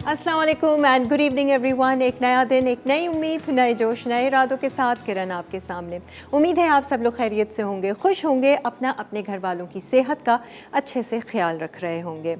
अस्सलाम वालेकुम and good evening everyone. एक नया दिन, एक नई उम्मीद, नए जोश, नए इरादों के साथ किरण आपके सामने। उम्मीद है आप सब लोग खैरियत से होंगे, खुश होंगे, अपना अपने घर वालों की सेहत का अच्छे से ख्याल रख रहे होंगे।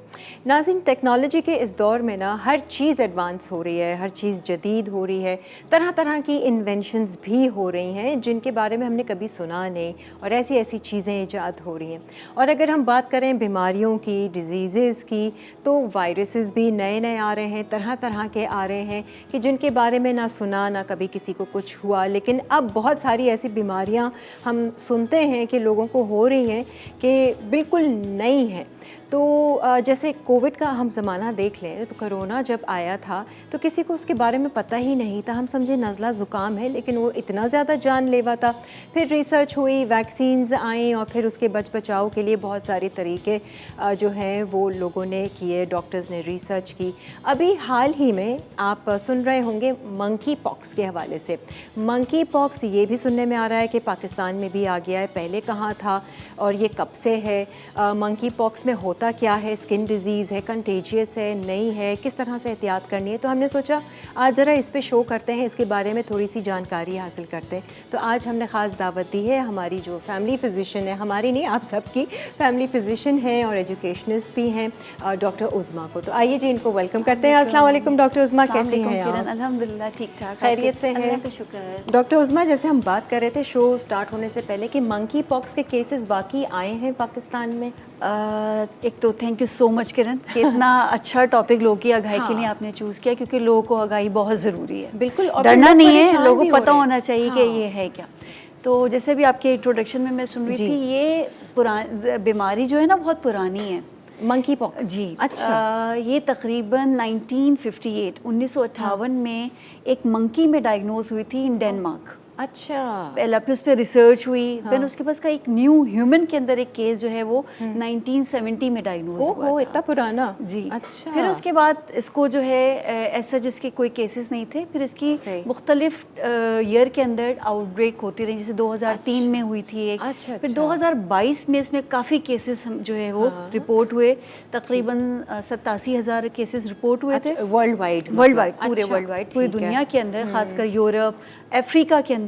नाज़रीन, टेक्नोलॉजी के इस दौर में ना हर चीज़ एडवांस हो रही है, हर चीज़ जदीद हो रही है, तरह तरह की इन्वेंशंस भी हो रही हैं जिनके बारे में हमने कभी सुना नहीं, और ऐसी ऐसी चीज़ें ईजाद हो रही हैं। और अगर हम बात करें बीमारियों की, डिजीज़ की, तो वायरसेस भी नए नए आ रहे हैं, तरह तरह के आ रहे हैं कि जिनके बारे में ना सुना, ना कभी किसी को कुछ हुआ। लेकिन अब बहुत सारी ऐसी बीमारियां हम सुनते हैं कि लोगों को हो रही हैं कि बिल्कुल नई हैं। तो जैसे कोविड का हम ज़माना देख लें तो कोरोना जब आया था तो किसी को उसके बारे में पता ही नहीं था। हम समझे नज़ला ज़ुकाम है, लेकिन वो इतना ज़्यादा जानलेवा था। फिर रिसर्च हुई, वैक्सीन्स आई, और फिर उसके बचाव के लिए बहुत सारे तरीके जो हैं वो लोगों ने किए, डॉक्टर्स ने रिसर्च की। अभी हाल ही में आप सुन रहे होंगे मंकी पॉक्स के हवाले से। मंकी पॉक्स ये भी सुनने में आ रहा है कि पाकिस्तान में भी आ गया है, पहले कहाँ था और ये कब से है। मंकी पॉक्स में होता क्या है, स्किन डिजीज़ है, कंटेजियस है, नहीं है, किस तरह से एहतियात करनी है। तो हमने सोचा आज ज़रा इस पे शो करते हैं, इसके बारे में थोड़ी सी जानकारी हासिल करते हैं। तो आज हमने ख़ास दावत दी है हमारी जो फैमिली फ़िज़िशियन है, हमारी नहीं आप सबकी फैमिली फ़िज़िशियन हैं और एजुकेशनिस्ट भी हैं, डॉक्टर उज़मा को। तो आइए जी, इनको वेलकम करते हैं। अस्सलाम वालेकुम डॉक्टर उज़मा, कैसी हैं आप? अल्हम्दुलिल्लाह ठीक ठाक, खैरियत से हैं? अल्लाह का शुक्र है। डॉक्टर उज़मा, जैसे हम बात कर रहे थे शो स्टार्ट होने से पहले कि मंकी पॉक्स के केसेस वाकई आए हैं पाकिस्तान में। एक तो थैंक यू सो मच किरण कि इतना अच्छा टॉपिक लोगों की आगाही के लिए आपने चूज़ किया, क्योंकि लोगों को आगाही बहुत ज़रूरी है। बिल्कुल, और डरना नहीं है, परेशान लोगों भी को हो पता रहे हैं। होना चाहिए कि ये है क्या। तो जैसे भी आपके इंट्रोडक्शन में मैं सुन रही थी, ये बीमारी जो है ना बहुत पुरानी है, मंकी पॉक्स जी। अच्छा। ये तकरीबन 1958 में एक मंकी में डायग्नोज हुई थी इन डेनमार्क। अच्छा। पहला फिर उस पर रिसर्च हुई, फिर उसके पास का एक न्यू ह्यूमन के अंदर एक केस जो है वो 1970 में डायग्नोज हुआ था। इतना पुराना। जी। अच्छा। फिर उसके बाद इसको जो है ऐसा जिसके कोई केसेस नहीं थे, फिर इसकी मुख्तलिफ ईयर के अंदर आउटब्रेक होती रही, जैसे 2003 में हुई थी एक। अच्छा। फिर 2022 में इसमें काफ़ी केसेस जो है वो रिपोर्ट हुए, तकरीबन 87,000 केसेस रिपोर्ट हुए थे वर्ल्ड वाइड। पूरे वर्ल्ड वाइड, पूरी दुनिया के अंदर, खासकर यूरोप, अफ्रीका के अंदर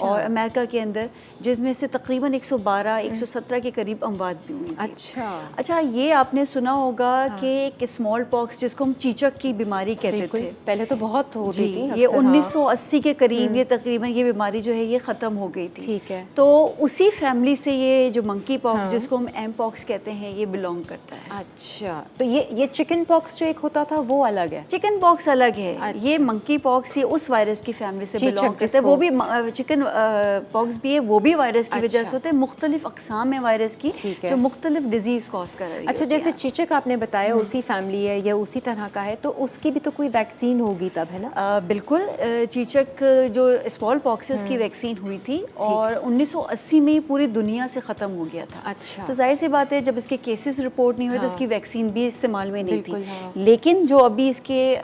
और अमेरिका के अंदर, जिसमें से तकरीबन 117 के करीब अमवात भी हुई थी। अच्छा, ये आपने सुना होगा कि एक स्मॉल पॉक्स जिसको हम चीचक की बीमारी कहते थे, पहले तो बहुत होती थी। ये 1980 के करीब ये तकरीबन ये बीमारी जो है ये ख़त्म हो गई थी। ठीक है। तो उसी फैमिली से ये जो मंकी पॉक्स जिसको हम एम पॉक्स कहते हैं ये बिलोंग करता है। अच्छा, तो ये चिकन पॉक्स जो एक होता था वो अलग है? चिकन पॉक्स अलग है। ये मंकी पॉक्स ये उस वायरस की फैमिली से बिलोंग करता है। वो भी चिकन पॉक्स भी है, वो भी वायरस की वजह से होते हैं। मुख्तलिफ अक़साम है वायरस की जो मुख्तलिफ डिजीज़ कॉज कर रही है। अच्छा, जैसे चीचक आपने बताया उसी फैमिली है या उसी तरह का है, तो उसकी भी तो कोई वैक्सीन होगी तब, है ना? बिल्कुल। चीचक जो स्मॉल पॉक्स है उसकी वैक्सीन हुई थी और 1980 में पूरी दुनिया से ख़त्म हो गया था। अच्छा। तो जाहिर सी बात है जब इसके केसेस रिपोर्ट नहीं हुए तो इसकी वैक्सीन भी इस्तेमाल में नहीं थी। लेकिन जो अभी इसके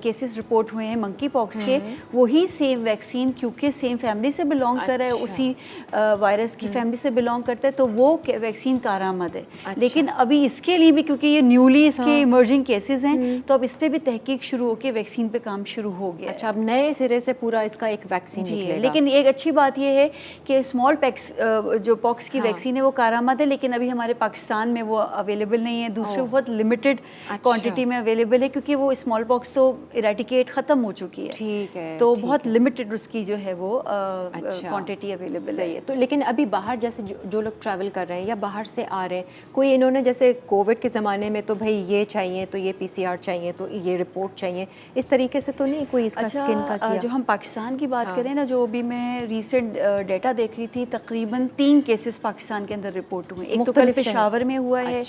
केसेस रिपोर्ट हुए हैं मंकी पॉक्स के, वही सेम वैक्सीन, क्योंकि सेम फैमिली से बिलोंग कर रहा है, उसी वायरस की फैमिली से बिलोंग करता है, तो वो वैक्सीन कारआमद है। लेकिन अभी इसके लिए भी, क्योंकि ये न्यूली इसके इमर्जिंग केसेस हैं, तो अब इस पे भी तहकीक शुरू होकर वैक्सीन पे काम शुरू हो गया। अच्छा, अब नए सिरे से पूरा इसका एक वैक्सीन निकलेगा। लेकिन एक अच्छी बात ये है कि स्मॉल जो पॉक्स की वैक्सीन है वो कारआमद है, लेकिन अभी हमारे पाकिस्तान में वो अवेलेबल नहीं है। दूसरे बहुत लिमिटेड क्वांटिटी में अवेलेबल है, क्योंकि वो स्मॉल पॉक्स तो इरेडिकेट ख़त्म हो चुकी है। ठीक है। तो बहुत लिमिटेड उसकी जो है वो क्वांटिटी अवेलेबल है। तो लेकिन अभी बाहर जैसे जो लोग ट्रैवल कर रहे हैं या बाहर से आ रहे हैं, कोई इन्होंने जैसे कोविड के ज़माने में तो भाई ये चाहिए, तो ये PCR चाहिए, तो ये रिपोर्ट चाहिए, इस तरीके से तो नहीं कोई इसका स्किन का किया? जो हम पाकिस्तान की बात करें ना, जो अभी मैं रिसेंट डेटा देख रही थी, तकरीबन 3 केसेस पाकिस्तान के अंदर रिपोर्ट हुए। एक तो कल पेशावर में हुआ है,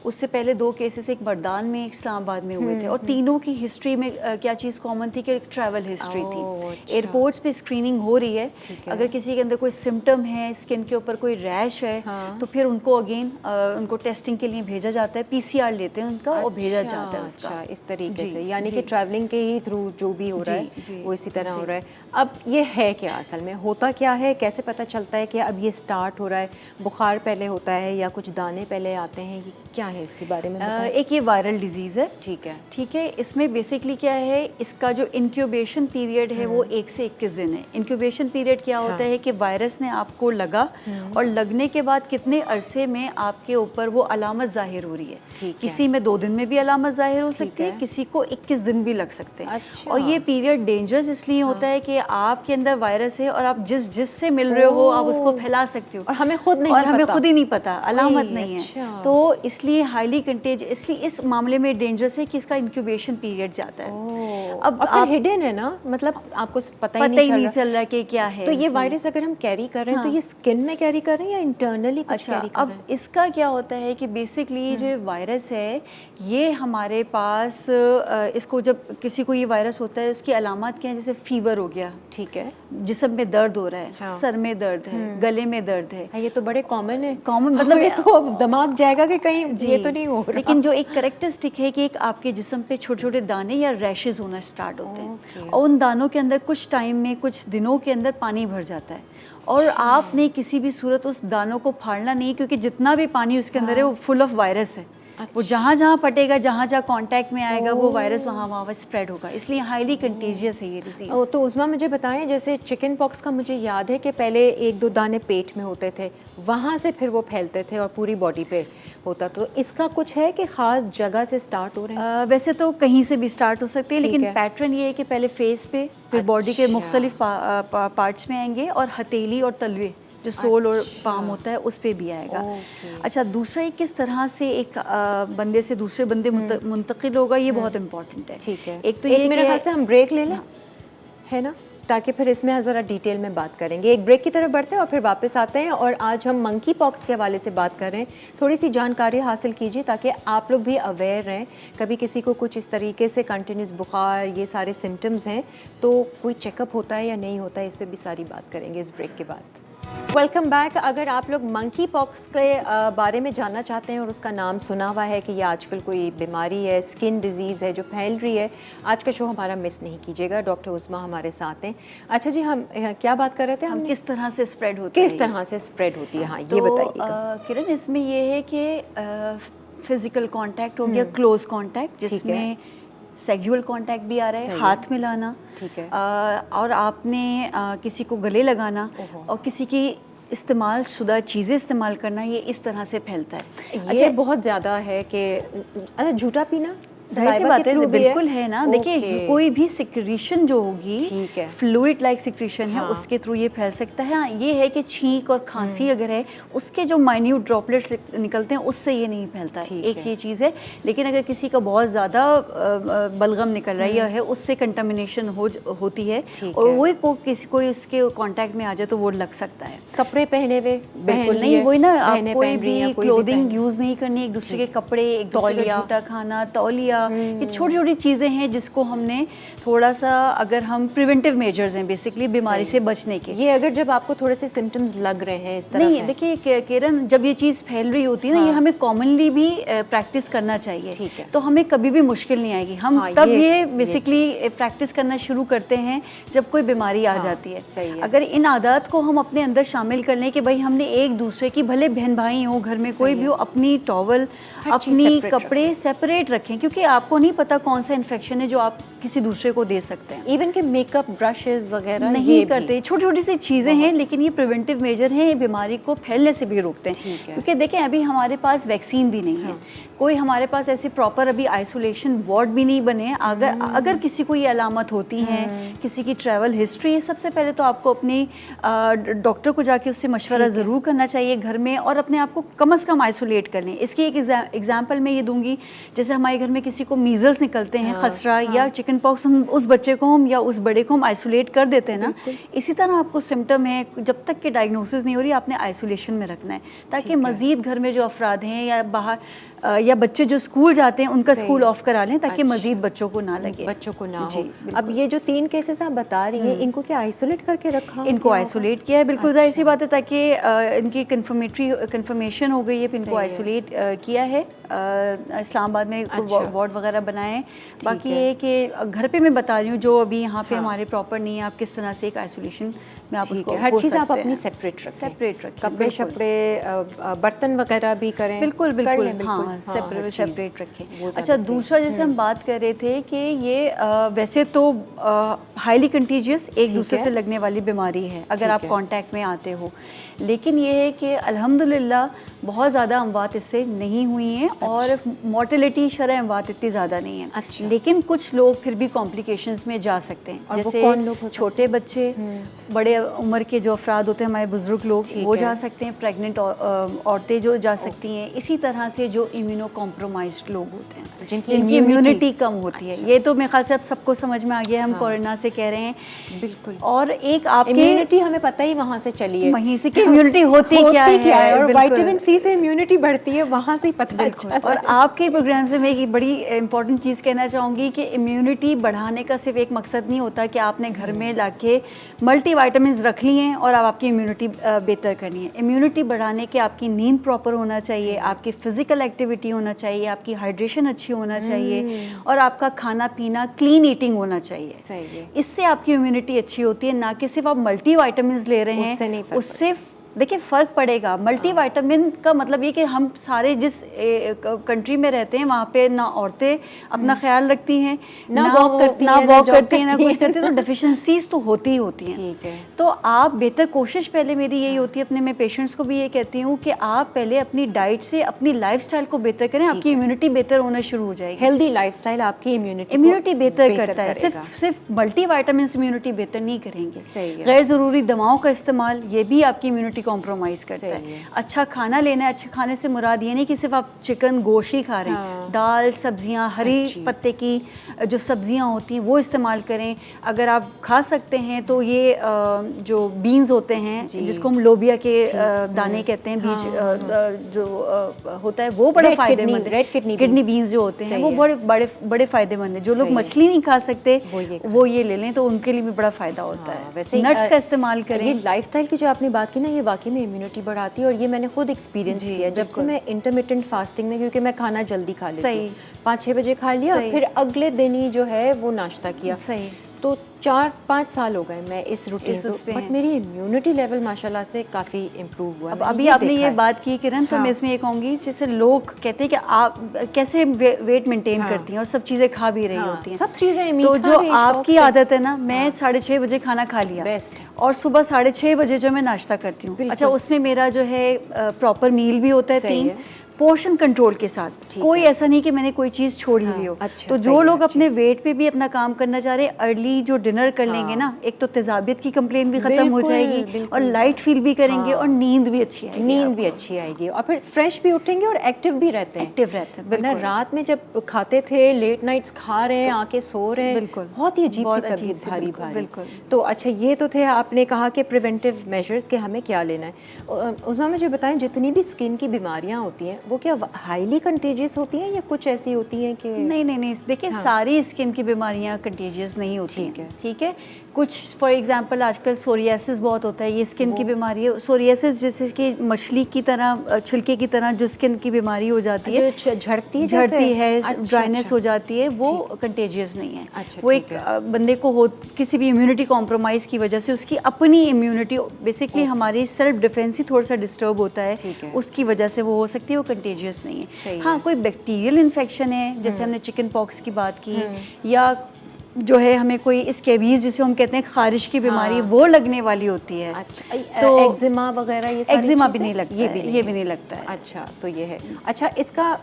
उससे पहले 2 केसेस एक बरदान में, एक इस्लामाबाद में हुए थे, और तीनों की हिस्ट्री में क्या चीज़ कॉमन थी कि ट्रैवल हिस्ट्री थी। एयरपोर्ट्स पे स्क्रीनिंग हो रही है, अगर किसी के अंदर कोई सिम्टम है, स्किन के ऊपर कोई रैश है, तो फिर उनको अगेन उनको टेस्टिंग के लिए भेजा जाता है, PCR लेते हैं उनका और भेजा जाता है उसका। इस तरीके से, यानी कि ट्रैवलिंग के ही थ्रू जो भी हो रहा है वो इसी तरह हो रहा है। अब ये है क्या, असल में होता क्या है, कैसे पता चलता है कि अब ये स्टार्ट हो रहा है? बुखार पहले होता है या कुछ दाने पहले आते हैं, ये क्या है इसके बारे में बताएं? एक ये वायरल डिजीज़ है। ठीक है। इसमें बेसिकली क्या है, इसका जो इंक्यूबेशन पीरियड है वो 1 से 21 दिन है। इंक्यूबेशन पीरियड क्या होता है कि वायरस ने आपको लगा और लगने के बाद कितने अरसे में आपके ऊपर वो अलामत जाहिर हो रही है। किसी में 2 दिन में भी अलामत जाहिर हो सकती है, किसी को 21 दिन भी लग सकते हैं। और ये पीरियड डेंजरस इसलिए होता है कि आपके अंदर वायरस है और आप जिससे मिल रहे हो आप उसको फैला सकते हो और हमें खुद ही नहीं पता, अलामत नहीं है। तो इसलिए हाईली कंटेजियस, इसलिए इस मामले में डेंजरस है कि इसका इंक्यूबेशन पीरियड जाता है। अब आप हिडन है ना, मतलब आपको पता ही नहीं चल रहा कि क्या है। तो ये वायरस अगर हम कैरी कर रहे हैं तो ये स्किन में कैरी कर रहे हैं या इंटरनली कुछ कैरी कर रहे हैं? अब इसका क्या होता है कि बेसिकली जो वायरस है ये हमारे पास इसको जब किसी को ये वायरस होता है उसकी अलामत क्या है, जैसे फीवर हो गया, ठीक है, जिस्म में दर्द हो रहा है, सर में दर्द है, गले में दर्द है, ये तो बड़े कॉमन है। मतलब ये तो अब दिमाग जाएगा कि कहीं ये तो नहीं हो रहा। लेकिन जो एक कैरेक्टरिस्टिक है कि एक आपके जिस्म पे छोटे छोटे दाने या रैशेज होना स्टार्ट होते हैं और उन दानों के अंदर कुछ टाइम में, कुछ दिनों के अंदर पानी भर जाता है और आपने किसी भी सूरत उस दानों को फाड़ना नहीं, क्योंकि जितना भी पानी उसके अंदर है वो फुल ऑफ वायरस है। वो जहाँ जहाँ फटेगा, जहाँ जहाँ कांटेक्ट में आएगा वो वायरस वहाँ स्प्रेड होगा, इसलिए हाईली कंटेजियस है ये डिजीज। तो उस्मा मुझे बताएं, जैसे चिकन पॉक्स का मुझे याद है कि पहले 1-2 दाने पेट में होते थे, वहाँ से फिर वो फैलते थे और पूरी बॉडी पे होता, तो इसका कुछ है कि ख़ास जगह से स्टार्ट हो रहे हैं? वैसे तो कहीं से भी स्टार्ट हो सकती है, लेकिन पैटर्न ये है कि पहले फेस पे, फिर बॉडी के मुख्तलिफ पार्ट्स में आएंगे और हथेली और तलवे जो सोल और पाम होता है उस पे भी आएगा। अच्छा, दूसरा ये किस तरह से एक बंदे से दूसरे बंदे मुंतकिल होगा, ये बहुत इम्पोर्टेंट है। ठीक है, एक तो ये मेरे ख्याल से हम ब्रेक ले लें, है ना, ताकि फिर इसमें ज़रा डिटेल में बात करेंगे। एक ब्रेक की तरफ बढ़ते हैं और फिर वापस आते हैं और आज हम मंकी पॉक्स के हवाले से बात कर रहे हैं। थोड़ी सी जानकारी हासिल कीजिए ताकि आप लोग भी अवेयर रहें। कभी किसी को कुछ इस तरीके से कंटिन्यूस बुखार, ये सारे सिम्टम्स हैं, तो कोई चेकअप होता है या नहीं होता है, इस पर भी सारी बात करेंगे इस ब्रेक के बाद। Welcome back. अगर आप लोग मंकी पॉक्स के बारे में जानना चाहते हैं और उसका नाम सुना हुआ है कि ये आजकल कोई बीमारी है, स्किन डिजीज़ है जो फैल रही है, आज का शो हमारा मिस नहीं कीजिएगा। डॉक्टर उस्मा हमारे साथ हैं। अच्छा जी, हम क्या बात कर रहे थे? हम किस तरह से स्प्रेड होती है, किस तरह से स्प्रेड होती है, हाँ ये बताइए किरण। इसमें ये है कि फिज़िकल कांटेक्ट हो गया, क्लोज कांटेक्ट, जिसमें सेक्सुअल कांटेक्ट भी आ रहा है, हाथ मिलाना, ठीक है, और आपने किसी को गले लगाना और किसी की इस्तेमाल शुदा चीज़ें इस्तेमाल करना, ये इस तरह से फैलता है। अच्छा, बहुत ज़्यादा है कि झूठा पीना जाहिर सी बात है, बिल्कुल है ना। देखिए, कोई भी सिक्रीशन जो होगी, फ्लूइड लाइक सिक्रीशन है, उसके थ्रू ये फैल सकता है। हाँ, ये है कि छींक और खांसी अगर है, उसके जो माइन्यूट ड्रॉपलेट्स निकलते हैं उससे ये नहीं फैलता है, एक ये चीज़ है। लेकिन अगर किसी का बहुत ज़्यादा बलगम निकल रहा है, उससे कंटामिनेशन होती है और वही कोई उसके कॉन्टैक्ट में आ जाए तो वो लग सकता है। कपड़े पहने हुए बिल्कुल नहीं, वही ना, आप कोई भी क्लोथिंग यूज़ नहीं करनी, एक दूसरे के कपड़े, एक दूसरे का झूठा खाना, तौलिया, ये छोटी छोटी चीज़ें हैं जिसको हमने थोड़ा सा, अगर हम प्रिवेंटिव मेजर्स हैं बेसिकली बीमारी से बचने के। ये अगर जब आपको थोड़े से सिम्टम्स लग रहे हैं इस तरह, नहीं देखिए किरण, जब ये चीज़ फैल रही होती है ना, ये हमें कॉमनली भी प्रैक्टिस करना चाहिए। ठीक है, तो हमें कभी भी मुश्किल नहीं आएगी। हम तब ये बेसिकली प्रैक्टिस करना शुरू करते हैं जब कोई बीमारी आ जाती है। अगर इन आदत को हम अपने अंदर शामिल कर लें कि भाई हमने एक दूसरे की, भले बहन भाई हो, घर में कोई भी हो, अपनी टॉवल, अपनी कपड़े सेपरेट रखें, क्योंकि आपको नहीं पता कौन सा इन्फेक्शन है जो आप किसी दूसरे को दे सकते हैं। इवन के मेकअप ब्रशेस वगैरह नहीं करते, छोटी छोटी सी चीज़ें हैं, लेकिन ये प्रिवेंटिव मेजर हैं, ये बीमारी को फैलने से भी रोकते हैं। क्योंकि देखें, अभी हमारे पास वैक्सीन भी नहीं है, कोई हमारे पास ऐसे प्रॉपर अभी आइसोलेशन वार्ड भी नहीं बने। अगर किसी को ये अलामत होती हैं, किसी की ट्रैवल हिस्ट्री है, सबसे पहले तो आपको अपनी डॉक्टर को जाके उससे मशवरा ज़रूर करना चाहिए घर में, और अपने आप को कम से कम आइसोलेट कर लें। इसकी एक एग्जांपल मैं ये दूंगी, जैसे हमारे घर में किसी को मीज़ल्स निकलते हैं, खसरा या चिकन पॉक्स, हम उस बच्चे को हम या उस बड़े को हम आइसोलेट कर देते हैं ना, इसी तरह आपको सिम्टम है, जब तक कि डायग्नोसिस नहीं हो रही, आपने आइसोलेशन में रखना है, ताकि मज़ीद घर में जो अफराद हैं या बाहर या बच्चे जो स्कूल जाते हैं उनका स्कूल ऑफ करा लें ताकि मजीद बच्चों को ना लगे, बच्चों को ना हो। अब ये जो 3 केसेस आप बता रही हैं, इनको क्या आइसोलेट करके रखा? इनको आइसोलेट किया है, बिल्कुल जाहिर सी बात है, ताकि इनकी कंफर्मेशन हो गई है, फिर इनको आइसोलेट किया है। इस्लामाबाद में वार्ड वगैरह बनाए। बाकी ये कि घर पे मैं बता रही हूँ, जो अभी यहाँ पे हमारे प्रॉपर नहीं है, आप किस तरह से एक आइसोलेशन में आप उसको हर चीज़ आप अपनी सेपरेट रखें, कपड़े शपड़े बर्तन वगैरह भी करें, बिल्कुल बिल्कुल, हाँ सेपरेट रखें। अच्छा, दूसरा जैसे हम बात कर रहे थे कि ये वैसे तो हाईली कंटीजियस, एक दूसरे से लगने वाली बीमारी है अगर आप कांटेक्ट में आते हो, लेकिन ये है कि अल्हम्दुलिल्लाह बहुत ज़्यादा अमवात इससे नहीं हुई हैं और मोर्टेलिटी शरह अमवात इतनी ज़्यादा नहीं है। लेकिन कुछ लोग फिर भी कॉम्प्लिकेशंस में जा सकते हैं, जैसे छोटे बच्चे, बड़े उम्र के जो अफराद होते हैं, हमारे बुजुर्ग लोग, वो जा सकते हैं, प्रेग्नेंट औरतें जो जा सकती हैं, इसी तरह से जो इम्यूनो कॉम्प्रोमाइज्ड लोग होते हैं, जिनकी इम्यूनिटी कम होती है। ये तो मेरे ख्याल से अब सबको समझ में आ गया, हम कोरोना से कह रहे हैं। बिल्कुल। और एक आपकी इम्यूनिटी हमें पता ही वहाँ से चली है, वहीं से कि इम्यूनिटी होती क्या है, और विटामिन सी से इम्यूनिटी बढ़ती है, वहाँ से ही पता चलता है। और आपके प्रोग्राम से मैं एक बड़ी इंपॉर्टेंट चीज़ कहना चाहूँगी कि इम्यूनिटी बढ़ाने का सिर्फ एक मकसद नहीं होता कि आपने घर में लाके मल्टीविटामिन्स रख ली हैं और अब आपकी इम्यूनिटी बेहतर करनी है। इम्यूनिटी बढ़ाने के आपकी नींद प्रॉपर होना चाहिए, आपकी फिजिकल एक्टिविटी होना चाहिए, आपकी हाइड्रेशन अच्छी होना चाहिए, और आपका खाना पीना क्लीन ईटिंग होना चाहिए। सही है। इससे आपकी इम्यूनिटी अच्छी होती है, ना कि सिर्फ आप मल्टीविटामिन्स ले रहे हैं, उससे देखिए फ़र्क पड़ेगा। मल्टीविटामिन का मतलब ये कि हम सारे जिस कंट्री में रहते हैं वहाँ पे ना औरतें अपना ख्याल रखती हैं, ना वॉक करती हैं, ना कुछ करती हैं, तो डेफिशिएंसीज तो होती ही होती हैं। ठीक है। तो आप बेहतर कोशिश पहले मेरी यही होती है, अपने मैं पेशेंट्स को भी ये कहती हूँ कि आप पहले अपनी डाइट से अपनी लाइफस्टाइल को बेहतर करें, आपकी इम्यूनिटी बेहतर होना शुरू हो जाएगी। हेल्दी लाइफस्टाइल आपकी इम्यूनिटी बेहतर करता है। सिर्फ मल्टीविटामिन इम्यूनिटी बेहतर नहीं करेंगे। सही है। गैर ज़रूरी दवाओं का इस्तेमाल, ये भी आपकी इम्यूनिटी कॉम्प्रोमाइज करता है। अच्छा खाना लेना है, अच्छे खाने से मुराद ये नहीं कि सिर्फ आप चिकन गोश्त ही खा रहे हैं, दाल सब्जियां, हरी पत्ते की जो सब्जियां होती हैं वो इस्तेमाल करें। अगर आप खा सकते हैं तो ये जो बीन्स होते हैं, जिसको हम लोबिया के दाने कहते हैं, बीज जो होता है वो बड़ा फायदेमंद है। किडनी बीन्स जो होते हैं वो बड़े फायदेमंद है। जो लोग मछली नहीं खा सकते वो ये ले लें तो उनके लिए भी बड़ा फायदा होता है। वैसे नट्स का इस्तेमाल करें। ये लाइफस्टाइल की जो आपने बात की ना, ये वाकई में इम्यूनिटी बढ़ाती है, और ये मैंने खुद एक्सपीरियंस किया जब से मैं इंटरमिटेंट फास्टिंग में, क्योंकि मैं खाना जल्दी खा लेती हूँ, 5-6 बजे खा लिया, फिर अगले दिन ही जो है वो नाश्ता किया। सही। तो 4-5 साल हो गए मैं इस रूटीन पे, बट मेरी इम्यूनिटी लेवल माशाल्लाह से काफ़ी इम्प्रूव हुआ। अब अभी आपने ये बात की किरण, तो मैं इसमें ये कहूँगी, जैसे लोग कहते हैं कि आप कैसे वेट मेंटेन करती हैं और सब चीज़ें खा भी रही होती हैं, सब चीज़ें, तो जो आपकी आदत है ना, मैं 6:30 बजे खाना खा लिया बेस्ट, और सुबह 6:30 बजे जो मैं नाश्ता करती हूँ, अच्छा उसमें मेरा जो है प्रॉपर मील भी होता है, 3 पोर्शन कंट्रोल के साथ, कोई ऐसा नहीं कि मैंने कोई चीज़ छोड़ी हुई हो। तो जो लोग अपने वेट पे भी अपना काम करना चाह रहे हैं, अर्ली जो डिनर कर लेंगे ना, एक तो तेजाबियत की कंप्लेन भी खत्म हो जाएगी और लाइट फील भी करेंगे और नींद भी अच्छी आएगी, और फिर फ्रेश भी उठेंगे और एक्टिव भी रहते हैं। वरना रात में जब खाते थे, लेट नाइट्स खा रहे हैं, आके सो रहे हैं, बिल्कुल बहुत ही अजीब सी तबीयत, भारी भारी। बिल्कुल। तो अच्छा, ये तो थे, आपने कहा कि प्रिवेंटिव मेजर्स के हमें क्या लेना है। उस्मा मुझे बताएं, जितनी भी स्किन की बीमारियाँ होती हैं वो क्या हाईली कंटेजियस होती हैं या कुछ ऐसी होती हैं कि नहीं, देखिए सारी स्किन की बीमारियां कंटेजियस नहीं होती हैं, ठीक है। कुछ फॉर एग्जांपल आजकल सोरियासिस बहुत होता है, ये स्किन की बीमारी है। सोरियासिस जैसे कि मछली की तरह, छिलके की तरह जो स्किन की बीमारी हो जाती है, झड़ती है, ड्राइनेस हो जाती है, वो कंटेजियस नहीं है। वो एक बंदे को हो किसी भी इम्यूनिटी कॉम्प्रोमाइज़ की वजह से उसकी अपनी इम्यूनिटी, बेसिकली हमारी सेल्फ डिफेंस ही थोड़ा सा डिस्टर्ब होता है, उसकी वजह से वो हो सकती है, वो कंटेजियस नहीं है। हाँ, कोई बैक्टीरियल इन्फेक्शन है, जैसे हमने चिकन पॉक्स की बात की, या जो है हमें कोई स्कैबीज जिसे हम कहते हैं खारिश की बीमारी, वो लगने वाली होती है। अच्छा, तो एक्जिमा वगैरह, ये एक्जिमा भी नहीं लगता, ये भी नहीं लगता है। अच्छा, तो ये है। अच्छा, इसका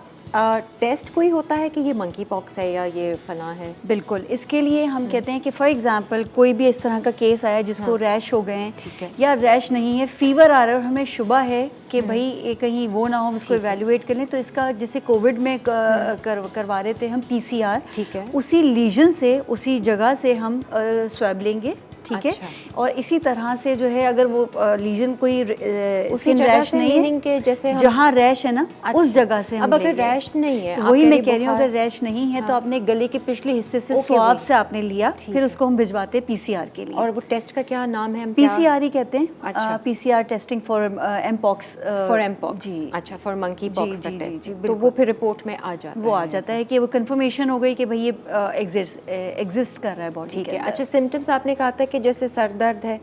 टेस्ट कोई होता है कि ये मंकी पॉक्स है या ये फलां है? बिल्कुल, इसके लिए हम कहते हैं कि फॉर एग्जांपल कोई भी इस तरह का केस आया जिसको रैश हो गए हैं, ठीक है, या रैश नहीं है, फीवर आ रहा है और हमें शुबा है कि भाई ये कहीं वो ना हो, हम इसको इवैल्यूएट कर लें, तो इसका जैसे कोविड में करवा रहे थे हम PCR, ठीक है, उसी लीजन से, उसी जगह से हम स्वैब लेंगे, ठीक है। और इसी तरह से जो है अगर वो लीजन कोई स्किन रैश नहीं है के जैसे जहाँ रैश है ना उस जगह से हम अब अगर रैश नहीं है, तो वही मैं कह रही हूँ, अगर रैश नहीं है तो आपने गले के पिछले हिस्से से स्वाब से आपने लिया, फिर उसको हम भिजवाते हैं पीसीआर के लिए। और वो टेस्ट का क्या नाम है? पीसीआर ही कहते हैं, PCR testing for mpox. For mpox जी, अच्छा, फॉर मंकी पॉक्स का टेस्ट। तो वो फिर रिपोर्ट में आ जाता है, वो आ जाता है कि वो कंफर्मेशन हो गई कि भाई ये एग्जिस्ट कर रहा है बॉडी। ठीक है। अच्छा, सिम्टम्स आपने कहा था कि जैसे सर दर्द है,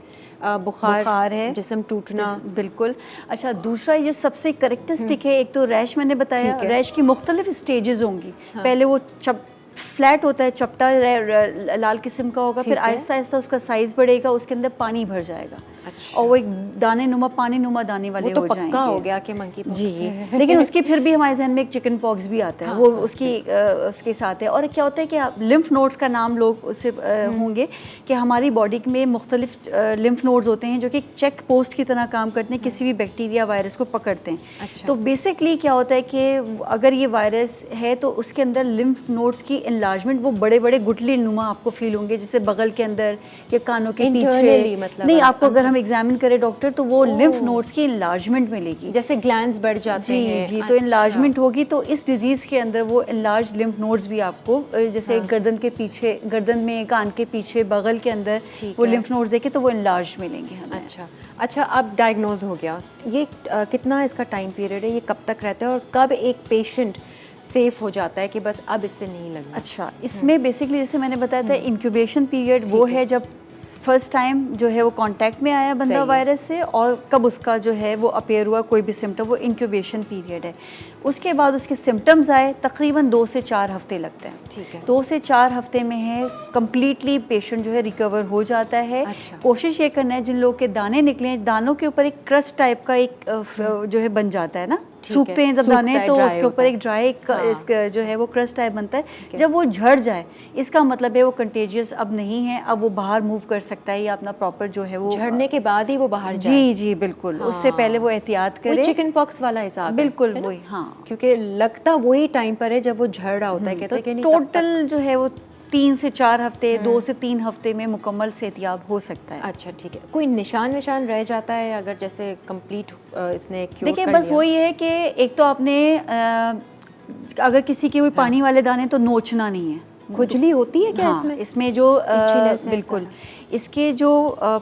बुखार है, जिस्म टूटना। बिल्कुल। अच्छा, दूसरा ये सबसे करेक्टरिस्टिक है, एक तो रैश मैंने बताया, रैश की मुख्तलिफ स्टेजेस होंगी। पहले वो फ्लैट होता है, चपटा लाल किस्म का होगा, फिर आहिस्ता आहिस्ता उसका साइज बढ़ेगा, उसके अंदर पानी भर जाएगा। अच्छा। और वो एक दाने नुमा, पानी नुमा दाने वाले हो जाएंगे। पक्का हो गया कि मंकी पॉक्स जी। लेकिन उसकी फिर भी हमारे जहन में एक चिकन पॉक्स भी आता है, वो उसके साथ है। और क्या होता है कि आप लिम्फ नोड्स का नाम लोग उससे होंगे कि हमारी बॉडी में मुख्तलिफ लिम्फ नोड्स होते हैं जो कि चेक पोस्ट की तरह काम करते हैं, किसी भी बैक्टीरिया वायरस को पकड़ते हैं। अच्छा। तो बेसिकली क्या होता है कि अगर ये वायरस है तो उसके अंदर लिम्फ नोड्स की एनलार्जमेंट, वो बड़े बड़े गुठली नुमा आपको फील होंगे, जैसे बगल के अंदर या कानों के पीछे। मतलब नहीं, आपको अगर हम एग्जामिन करें डॉक्टर तो वो लिम्फ नोड्स की एनलार्जमेंट मिलेगी, जैसे ग्लैंड्स बढ़ जाते हैं। जी। तो एनलार्जमेंट होगी तो इस डिजीज के अंदर वो एनलार्ज लिम्फ नोड्स भी आपको जैसे गर्दन के पीछे, गर्दन में, कान के पीछे, बगल के अंदर वो लिम्फ नोड्स देखे तो वो एनलार्ज मिलेंगे हमें। अच्छा, अब डायग्नोज हो गया, ये कितना इसका टाइम पीरियड है, ये कब तक रहता है और कब एक पेशेंट सेफ हो जाता है कि बस अब इससे नहीं लगना? अच्छा, इसमें बेसिकली जैसे मैंने बताया था इंक्यूबेशन पीरियड वो है जब फर्स्ट टाइम जो है वो कांटेक्ट में आया बंदा वायरस से, और कब उसका जो है वो अपेयर हुआ कोई भी सिम्टम, वो इंक्यूबेशन पीरियड है। उसके बाद उसके सिम्टम्स आए तकरीबन 2 से 4 हफ्ते लगते हैं। ठीक है। 2 से 4 हफ्ते में है कंप्लीटली पेशेंट जो है रिकवर हो जाता है। अच्छा। कोशिश ये करना है जिन लोगों के दाने निकले, दानों के ऊपर एक क्रस्ट टाइप का एक जो है बन जाता है ना, सूखते हैं जब दाने तो उसके ऊपर एक ड्राई जो है वो क्रस्ट टाइप बनता है। जब वो झड़ जाए इसका मतलब है वो कंटेजियस अब नहीं है, अब वो बाहर मूव कर सकता है या अपना प्रॉपर जो है वो झड़ने के बाद ही वो बाहर जाए। जी जी बिल्कुल। उससे पहले वो एहतियात करे। चिकन पॉक्स वाला हिसाब बिल्कुल वही। हाँ, क्योंकि लगता वही टाइम पर है जब वो झड़ रहा होता है। कहते हैं कि टोटल जो है वो 3 से 4 हफ्ते, 2 से 3 हफ्ते में मुकम्मल सेहतियाब हो सकता है। अच्छा, ठीक है। कोई निशान रह जाता है अगर जैसे कंप्लीट इसने क्योर देखिए बस वही है कि एक तो आपने अगर किसी के कोई पानी वाले दाने तो नोचना नहीं है। खुजली होती है क्या? हाँ, इसमें जो बिल्कुल इसके जो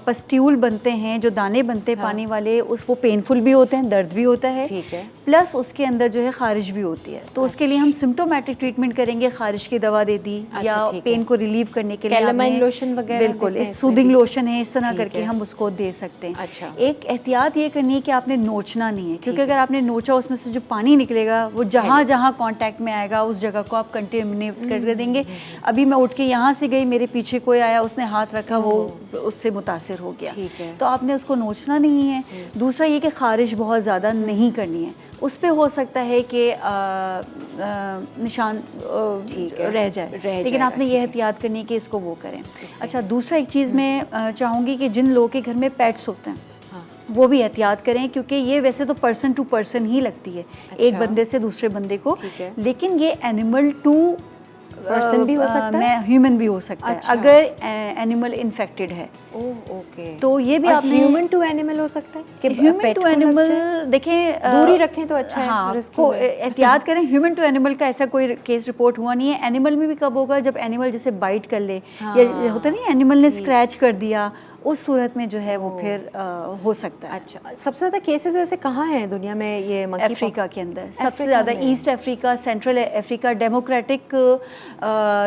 पस्ट्यूल बनते हैं, जो दाने बनते हैं पानी वाले, वो पेनफुल भी होते हैं, दर्द भी होता है। ठीक है। प्लस उसके अंदर जो है खारिश भी होती है। तो उसके लिए हम सिम्टोमेटिक ट्रीटमेंट करेंगे, खारिश की दवा दे दी या पेन को रिलीव करने के लिए कैलामाइन लोशन वगैरह, बिल्कुल सूदिंग लोशन है, इस तरह करके हम उसको दे सकते हैं। अच्छा। एक एहतियात ये करनी है कि आपने नोचना नहीं है, क्योंकि अगर आपने नोचा उसमें से जो पानी निकलेगा वो जहाँ जहाँ कॉन्टैक्ट में आएगा उस जगह को आप कंटेमिनेट कर देंगे। अभी मैं उठ के यहाँ से गई, मेरे पीछे कोई आया, उसने हाथ रखा, वो उससे मुतासिर हो गया। तो आपने उसको नोचना नहीं है। दूसरा ये कि खारिश बहुत ज़्यादा नहीं करनी है, उस पे हो सकता है कि निशान रह जाए, लेकिन आपने ये एहतियात करनी है कि इसको वो करें। अच्छा, दूसरा एक चीज़ मैं चाहूँगी कि जिन लोगों के घर में पेट्स होते हैं वो भी एहतियात करें, क्योंकि ये वैसे तो पर्सन टू पर्सन ही लगती है। एक बंदे से दूसरे बंदे को, लेकिन ये एनिमल टू पर्सन भी हो सकता है, ह्यूमन भी हो सकता है अगर एनिमल इन्फेक्टेड है। ओके। तो ये भी आपने ह्यूमन टू एनिमल हो सकता है कि ह्यूमन टू एनिमल देखें, दूरी रखें तो अच्छा है। हाँ, को एहतियात करें। ह्यूमन टू एनिमल का ऐसा कोई केस रिपोर्ट हुआ नहीं है। एनिमल में भी कब होगा, जब एनिमल जैसे बाइट कर ले या होता नहीं, एनिमल ने स्क्रैच कर दिया, उस सूरत में जो है वो फिर हो सकता है। अच्छा, सबसे ज़्यादा केसेस वैसे कहाँ हैं दुनिया में ये मंकी पॉक्स? अफ्रीका के अंदर सबसे ज़्यादा, east Africa, central Africa, democratic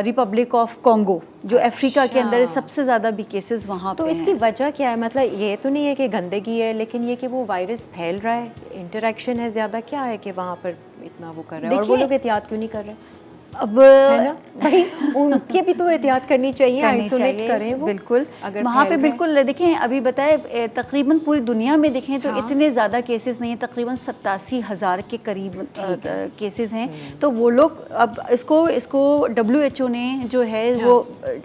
Republic of Congo जो अफ्रीका के अंदर सबसे ज़्यादा भी केसेस वहाँ पे हैं। तो इसकी वजह क्या है? मतलब ये तो नहीं है कि गंदगी है, लेकिन ये कि वो वायरस फैल रहा है, इंटरेक्शन है ज़्यादा, क्या है कि वहाँ पर इतना वो कर रहा है और वो लोग एहतियात क्यों नहीं कर रहे? अब है ना भाई, उनके भी तो एहतियात करनी चाहिए, आइसोलेट करें वो। बिल्कुल, अगर वहाँ पे बिल्कुल देखें, अभी बताए तकरीबन पूरी दुनिया में देखें तो इतने ज़्यादा केसेस नहीं हैं, तकरीबन 87,000 के करीब केसेस हैं। तो वो लोग अब इसको WHO ने जो है वो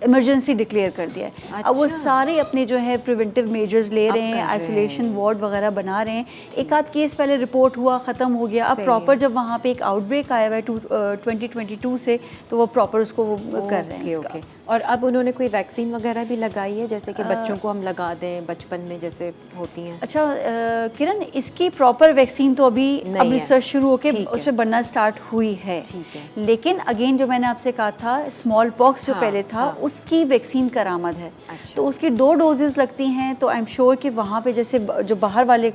इमरजेंसी डिक्लेयर कर दिया है। अब वो सारे अपने जो है प्रिवेंटिव मेजर्स ले रहे हैं, आइसोलेशन वार्ड वगैरह बना रहे हैं। एक आध केस पहले रिपोर्ट हुआ, ख़त्म हो गया। अब प्रॉपर जब वहाँ पे एक आउटब्रेक आया हुआ है 2022 शुरू से, तो वो प्रॉपर उसको वो कर रहे हैं इसका। और अब उन्होंने कोई वैक्सीन वगैरह भी लगाई है, जैसे कि बच्चों को हम लगा दें बचपन में जैसे होती हैं? अच्छा किरण, इसकी प्रॉपर वैक्सीन तो अभी अब रिसर्च शुरू होकर उस पर बनना स्टार्ट हुई है, लेकिन अगेन जो मैंने आपसे कहा था स्मॉल पॉक्स जो पहले था उसकी वैक्सीन करामद है। तो उसकी 2 डोजेस लगती हैं, तो आई एम श्योर कि वहाँ पे जैसे जो बाहर वाले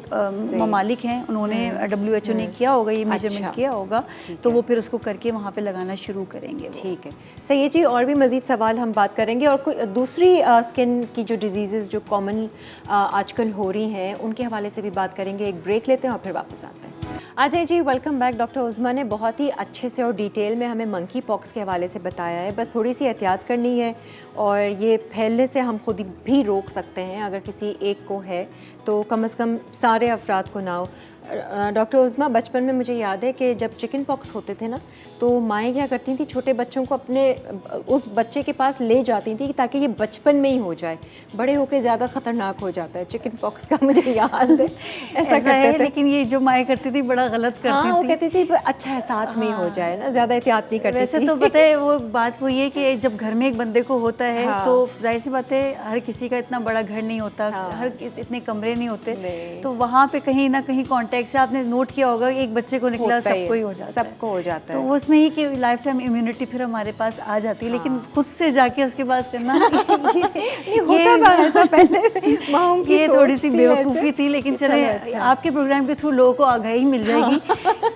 ममालिक हैं उन्होंने WHO ने किया होगा, ये मेजरमेंट किया होगा, तो वो फिर उसको करके वहाँ पे लगाना शुरू करेंगे। ठीक है, सही है जी। और भी मज़ीद सवाल हम बात करेंगे, और कोई दूसरी स्किन की जो डिजीज़ जो कॉमन आजकल हो रही हैं उनके हवाले से भी बात करेंगे। एक ब्रेक लेते हैं और फिर वापस आते हैं। आ जाए जी, वेलकम बैक। डॉक्टर उज़्मा ने बहुत ही अच्छे से और डिटेल में हमें मंकी पॉक्स के हवाले से बताया है। बस थोड़ी सी एहतियात करनी है और ये फैलने से हम खुद भी रोक सकते हैं। अगर किसी एक को है तो कम से कम सारे अफराद को ना हो। डॉक्टर उज़्मा, बचपन में मुझे याद है कि जब चिकन पॉक्स होते थे ना, तो माएँ क्या करती थी, छोटे बच्चों को अपने उस बच्चे के पास ले जाती थी ताकि ये बचपन में ही हो जाए, बड़े होकर ज़्यादा ख़तरनाक हो जाता है चिकन पॉक्स का, मुझे याद है ऐसा करते थे। लेकिन ये जो माएँ करती थी बड़ा गलत करती थी। वो कहती थी अच्छा है साथ में ही हो जाए ना, ज़्यादा एहतियात नहीं करती थी। वैसे तो पता है वो बात वो ये कि जब घर में एक बंदे को होता है तो जाहिर सी बात है हर किसी का इतना बड़ा घर नहीं होता, हर इतने कमरे नहीं होते, तो वहाँ पे कहीं ना कहीं कॉन्टेक्ट से आपने नोट किया होगा एक बच्चे को निकला सबको ही हो जाता है, सबको हो जाता है। तो उसमें ही कि लाइफ टाइम इम्यूनिटी फिर हमारे पास आ जाती है। लेकिन खुद से जाके उसके पास करना ऐसा पहले ये थोड़ी सी बेवकूफ़ी थी, लेकिन चले आपके प्रोग्राम के थ्रू लोगों को आगाही मिल जाएगी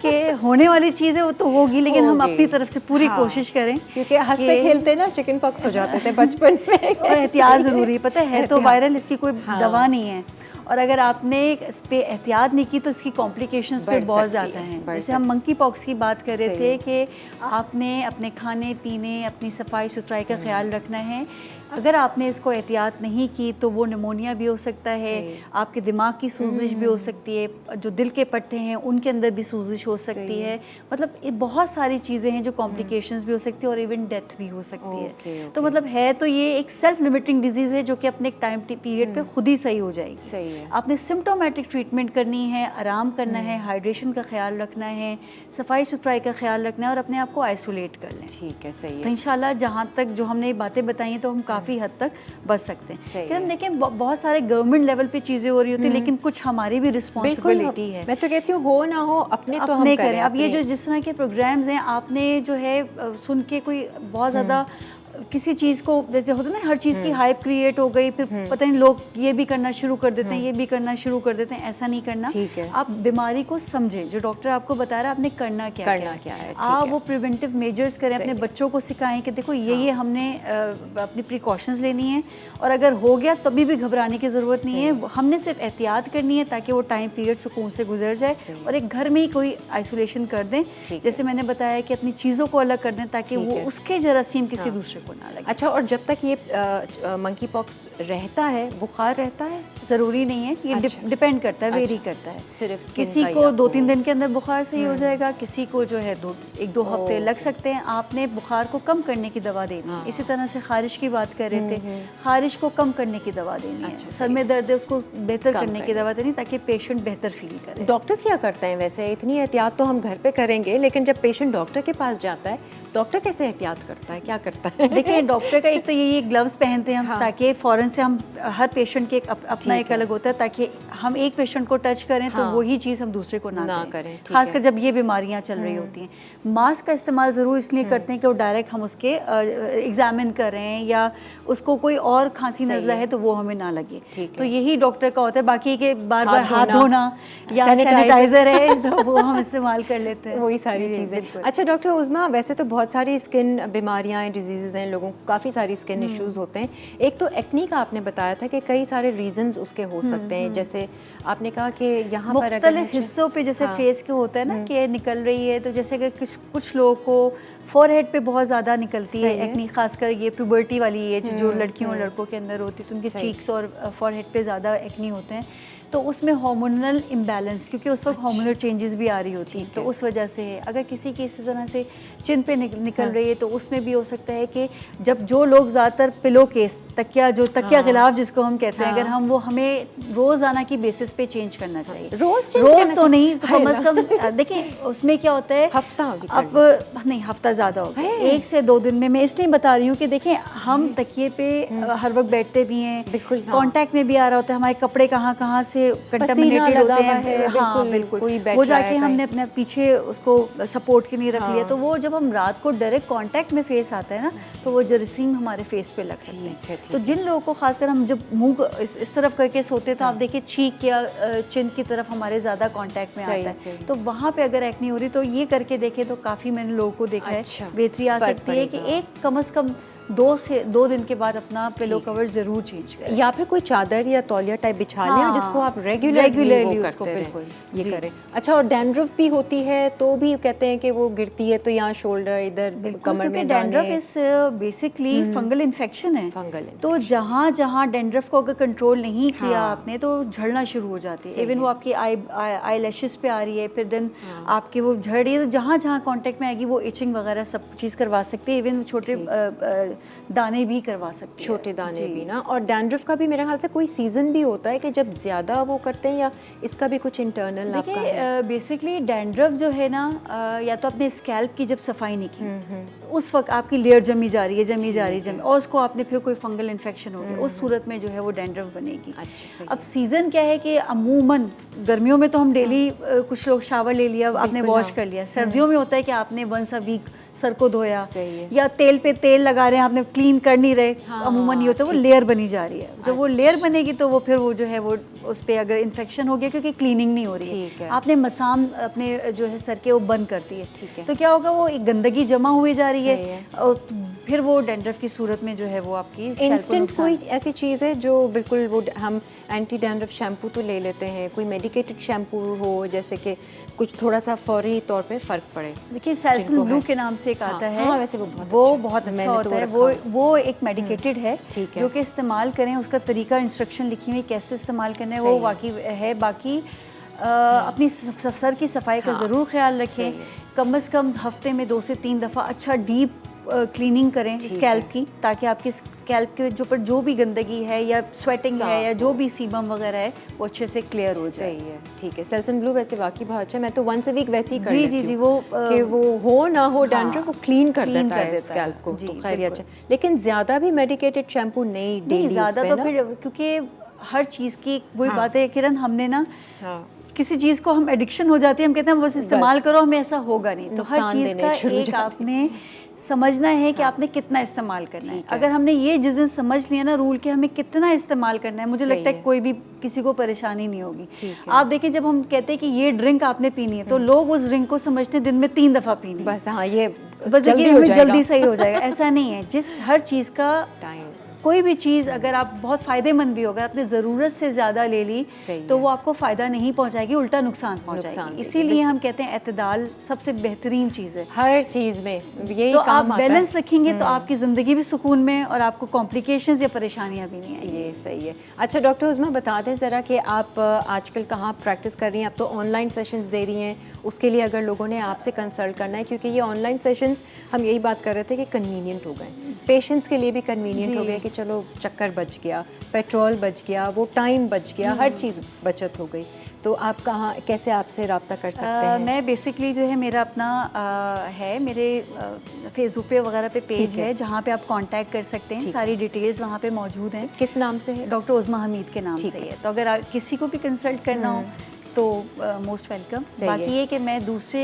कि होने वाली चीज़ है वो तो होगी, लेकिन हम अपनी तरफ से पूरी कोशिश करें, क्योंकि हंसते खेलते ना चिकन पॉक्स हो जाते थे बचपन में। और एहतियात ज़रूरी है, पता है तो वायरल, इसकी कोई दवा नहीं है, और अगर आपने इस पे एहतियात नहीं की तो इसकी कॉम्प्लिकेशंस पे बहुत ज़्यादा हैं। जैसे हम मंकी पॉक्स की बात कर रहे थे कि आपने अपने खाने पीने, अपनी सफाई सुथराई का ख्याल रखना है। अगर आपने इसको एहतियात नहीं की तो वो निमोनिया भी हो सकता है, आपके दिमाग की सूजिश भी हो सकती है, जो दिल के पट्टे हैं उनके अंदर भी सूजिश हो सकती है, मतलब बहुत सारी चीज़ें हैं जो कॉम्प्लिकेशंस भी हो सकती है और इवन डेथ भी हो सकती है। तो मतलब है तो ये एक सेल्फ लिमिटिंग डिजीज़ है जो कि अपने एक टाइम पीरियड पे खुद ही सही हो जाएगी। सही है। आपने सिम्टोमेटिक ट्रीटमेंट करनी है, आराम करना है, हाइड्रेशन का ख्याल रखना है, सफाई सुथराई का ख्याल रखना है और अपने आप को आइसोलेट कर लें। ठीक है, सही है। तो इंशाल्लाह जहाँ तक जो हमने बातें बताई हैं तो हम काफ़ी हद तक बच सकते हैं। हम देखें बहुत सारे गवर्नमेंट लेवल पे चीज़ें हो रही होती हैं, लेकिन कुछ हमारी भी रिस्पॉन्सिबिलिटी है। मैं तो कहती हूँ हो ना हो अपने तो हम करें। अब ये जो जिस तरह के प्रोग्राम्स हैं, आपने जो है सुन के कोई बहुत ज़्यादा किसी चीज़ को, जैसे होता है ना हर चीज़ की हाइप क्रिएट हो गई, फिर पता नहीं लोग ये भी करना शुरू कर देते हैं, ये भी करना शुरू कर देते हैं। ऐसा नहीं करना, आप बीमारी को समझें, जो डॉक्टर आपको बता रहा है आपने करना क्या है, आप वो प्रिवेंटिव मेजर्स करें, अपने बच्चों को सिखाएं कि देखो ये हमने अपनी प्रिकॉशंस लेनी है, और अगर हो गया तभी भी घबराने की ज़रूरत नहीं है, हमने सिर्फ एहतियात करनी है ताकि वो टाइम पीरियड सुकून से गुजर जाए, और एक घर में ही कोई आइसोलेशन कर दें, जैसे मैंने बताया कि अपनी चीज़ों को अलग कर दें ताकि वो उसके जरासीम किसी दूसरे को ना लगे। अच्छा, और जब तक ये मंकी पॉक्स रहता है, बुखार रहता है? ज़रूरी नहीं है, ये डिपेंड करता है, वेरी करता है। सिर्फ किसी को 2-3 दिन के अंदर बुखार सही हो जाएगा, किसी को जो है 1-2 हफ्ते लग सकते हैं। आपने बुखार को कम करने की दवा देनी है। इसी तरह से खारिश की बात कर रहे थे, खारिश को कम करने की दवा देनी है, सर में दर्द है उसको बेहतर करने की दवा देनी ताकि पेशेंट बेहतर फील करे। डॉक्टर्स क्या करते हैं वैसे? इतनी एहतियात तो हम घर पे करेंगे, लेकिन जब पेशेंट डॉक्टर के पास जाता है, डॉक्टर कैसे एहतियात करता है, क्या करता है? देखिए डॉक्टर का एक तो ये ग्लव्स पहनते हैं हम, ताकि फ़ौरन से हम हर पेशेंट के अपना एक अलग होता है, ताकि हम एक पेशेंट को टच करें तो वही चीज़ हम दूसरे को ना करें, खासकर जब ये बीमारियां चल रही होती हैं। मास्क का इस्तेमाल ज़रूर इसलिए करते हैं कि वो डायरेक्ट हम उसके एग्जामिन करें, या उसको कोई और खांसी नज़ला है तो वो हमें ना लगे, तो यही डॉक्टर का होता है। बाकी के बार बार हाथ धोना या सैनिटाइज़र है तो वो हम इस्तेमाल कर लेते हैं, वही सारी चीज़ें। अच्छा डॉक्टर उज़्मा, वैसे तो बहुत सारी स्किन बीमारियाँ हैं, डिजीज़ हैं, लोगों को काफ़ी सारी स्किन इश्यूज़ होते हैं। एक तो एक्नी का आपने बताया था कि कई सारे रीजंस उसके हो सकते हैं, जैसे आपने कहा कि यहाँ पर मुख्तलिफ हिस्सों पे जैसे फेस के होता है ना कि निकल रही है, तो जैसे अगर कुछ लोगों को फोरहेड पे बहुत ज़्यादा निकलती है एक्नी, खासकर ये प्यूबर्टी वाली एज जो लड़कियों और लड़कों के अंदर होती है, तो उनके चीक्स और फोरहेड पे ज़्यादा एक्नी होते हैं, तो उसमें हार्मोनल इम्बैलेंस, क्योंकि उस वक्त हार्मोनल चेंजेस भी आ रही होती हैं, तो उस वजह से है। अगर किसी की इसी तरह से चिन पे निकल रही है तो उसमें भी हो सकता है कि जब जो लोग ज़्यादातर पिलो केस, तकिया गिलाफ जिसको हम कहते हैं, अगर हम वो हमें रोज़ाना की बेसिस पे चेंज करना चाहिए। रोज़ तो नहीं, तो कम अज़ कम देखिए उसमें क्या होता है, अब नहीं हफ्ता ज़्यादा हो गया, 1 से 2 दिन में। मैं इसलिए बता रही हूँ कि देखें हम तकिए पे हर वक्त बैठते भी हैं, बिल्कुल कांटेक्ट में भी आ रहा होता है, हमारे कपड़े कहाँ कहाँ से कंटामिनेटेड होते हैं, हाँ बिल्कुल, वो जाके हमने अपने पीछे उसको सपोर्ट के लिए रख लिया, तो वो जब हम रात को डायरेक्ट कांटेक्ट में फेस आता है ना, तो वो जरासीम हमारे फेस पे लग सकते हैं। तो जिन लोगों को खासकर हम जब मुंह इस तरफ करके सोते हैं तो आप देखिए चीक या चिन की तरफ हमारे ज़्यादा कांटेक्ट में आता है, तो वहाँ पे अगर एक्ने हो रही तो ये करके देखें तो काफ़ी मैंने लोगों को देखा है बेहतरी आ सकती है कि एक कम से कम 2 दिन के बाद अपना पिलो कवर जरूर चेंज करें, या फिर कोई चादर या तौलिया टाइप बिछा लें जिसको आप रेगुलरली उसको बिल्कुल ये करें। अच्छा, और डैंड्रफ भी होती है तो भी कहते हैं कि वो गिरती है तो यहाँ शोल्डर इधर कमर में dandruff is basically fungal infection है, तो जहाँ जहाँ डैंड्रफ को अगर कंट्रोल नहीं किया आपने तो झड़ना शुरू हो जाती है। इवन वो आपकी आई लैशेस पे आ रही है, फिर देन आपके वो झड़ रही है, तो जहाँ जहाँ कॉन्टेक्ट में आएगी वो इचिंग वगैरह सब चीज़ करवा सकती है, इवन छोटे दाने भी करवा सकते हैं, छोटे दाने भी ना। और डैंड्रफ का भी मेरे ख्याल से कोई सीजन भी होता है कि जब ज़्यादा वो करते हैं, या इसका भी कुछ इंटरनल आपका है? बेसिकली डैंड्रफ जो है ना, या तो अपने स्कैल्प की जब सफाई नहीं की उस वक्त आपकी लेयर जमी जा रही है और उसको आपने फिर कोई फंगल इन्फेक्शन हो गया, उस सूरत में जो है वो डैंड्रफ बनेगी। अच्छा, अब सीज़न क्या है कि अमूमन गर्मियों में तो हम डेली कुछ लोग शावर ले लिया, आपने वॉश कर लिया, सर्दियों में होता है कि आपने वंस अ वीक सर को धोया या तेल पे तेल लगा रहे हैं, आपने क्लीन कर नहीं रहे, अमूमन ये होता है वो लेयर बनी जा रही है। जब वो लेयर बनेगी तो वो फिर वो जो है वो उस पर अगर इन्फेक्शन हो गया क्योंकि क्लीनिंग नहीं हो रही है, आपने मसाम अपने जो है सर के वो बंद कर दिए, तो क्या होगा वो एक गंदगी जमा हुई जा रही है और फिर वो डैंड्रफ की सूरत में जो है वो आपकी इंस्टेंट कोई ऐसी चीज़ है जो बिल्कुल वो हम एंटी डैंड्रफ शैम्पू तो ले लेते हैं, कोई मेडिकेटेड शैम्पू हो जैसे कि कुछ थोड़ा सा फौरी तौर पे फ़र्क पड़े? देखिए सैलसन ब्लू के नाम से एक आता है, वैसे वो बहुत अच्छा होता है, वो एक मेडिकेटेड है जो कि इस्तेमाल करें, उसका तरीका इंस्ट्रक्शन लिखी हुई कैसे इस्तेमाल करना है वो वाकई है। बाकी अपनी सर की सफाई का ज़रूर ख्याल रखें, कम से कम हफ्ते में 2 से 3 दफ़ा अच्छा डीप क्लीनिंग करें स्कैल्प की, ताकि आपके स्कैल्प के ऊपर जो भी गंदगी है या स्वेटिंग है या जो भी सीबम वगैरह है वो अच्छे से क्लियर हो जाए। सही है, ठीक है। सैलसन ब्लू वैसे वाकई बहुत अच्छा, मैं तो वंस अ वीक वैसे ही कर लेती हूँ। जी वो कि वो हो ना हो डैंड्रफ, वो क्लीन कर देता है स्कैल्प को, तो खैर अच्छा। लेकिन ज़्यादा भी मेडिकेटेड शैम्पू नहीं ज़्यादा तो फिर क्योंकि हर चीज़ की वही बात है किरण, हमने ना किसी चीज़ को हम एडिक्शन हो जाती है, हम कहते हैं बस इस्तेमाल करो, हमें ऐसा होगा नहीं, तो हर चीज़ का एक आपने समझना है कि आपने कितना इस्तेमाल करना है। अगर हमने ये जिस दिन समझ लिया ना रूल के हमें कितना इस्तेमाल करना है, मुझे लगता है कोई भी किसी को परेशानी नहीं होगी। आप देखिए जब हम कहते हैं कि ये ड्रिंक आपने पीनी है तो लोग उस ड्रिंक को समझते हैं दिन में 3 दफ़ा पीनी है, बस हाँ ये बस जल्दी सही हो जाएगा, ऐसा नहीं है। जिस हर चीज़ का टाइम, कोई भी चीज़ अगर आप बहुत फ़ायदेमंद भी हो, अगर आपने ज़रूरत से ज़्यादा ले ली तो वो आपको फ़ायदा नहीं पहुंचाएगी, उल्टा नुकसान पहुंचाएगी। इसीलिए हम कहते हैं एतदाल सबसे बेहतरीन चीज़ है हर चीज़ में, यही तो आप बैलेंस रखेंगे तो आपकी ज़िंदगी भी सुकून में और आपको कॉम्प्लिकेशंस या परेशानियाँ भी नहीं आएंगी। ये सही है। अच्छा डॉक्टर उज़्मा बता दें ज़रा कि आप आजकल कहाँ प्रैक्टिस कर रही हैं? आप तो ऑनलाइन सेशंस दे रही हैं, उसके लिए अगर लोगों ने आपसे कंसल्ट करना है, क्योंकि ये ऑनलाइन सेशंस हम यही बात कर रहे थे कि कन्वीनियंट हो गए, पेशेंट्स के लिए भी कन्वीनियंट हो गए कि चलो चक्कर बच गया, पेट्रोल बच गया, वो टाइम बच गया, हर चीज़ बचत हो गई। तो आप कहाँ कैसे आपसे रब्ता कर सकते हैं? मैं बेसिकली जो है मेरा अपना है, मेरे फेसबुक पे वगैरह पे पेज है जहाँ पे आप कांटेक्ट कर सकते हैं, सारी डिटेल्स वहाँ पे मौजूद हैं। किस नाम से है? डॉक्टर उज़्मा हमीद के नाम से है। तो अगर किसी को भी कंसल्ट करना हो तो मोस्ट वेलकम। बाकी ये कि मैं दूसरे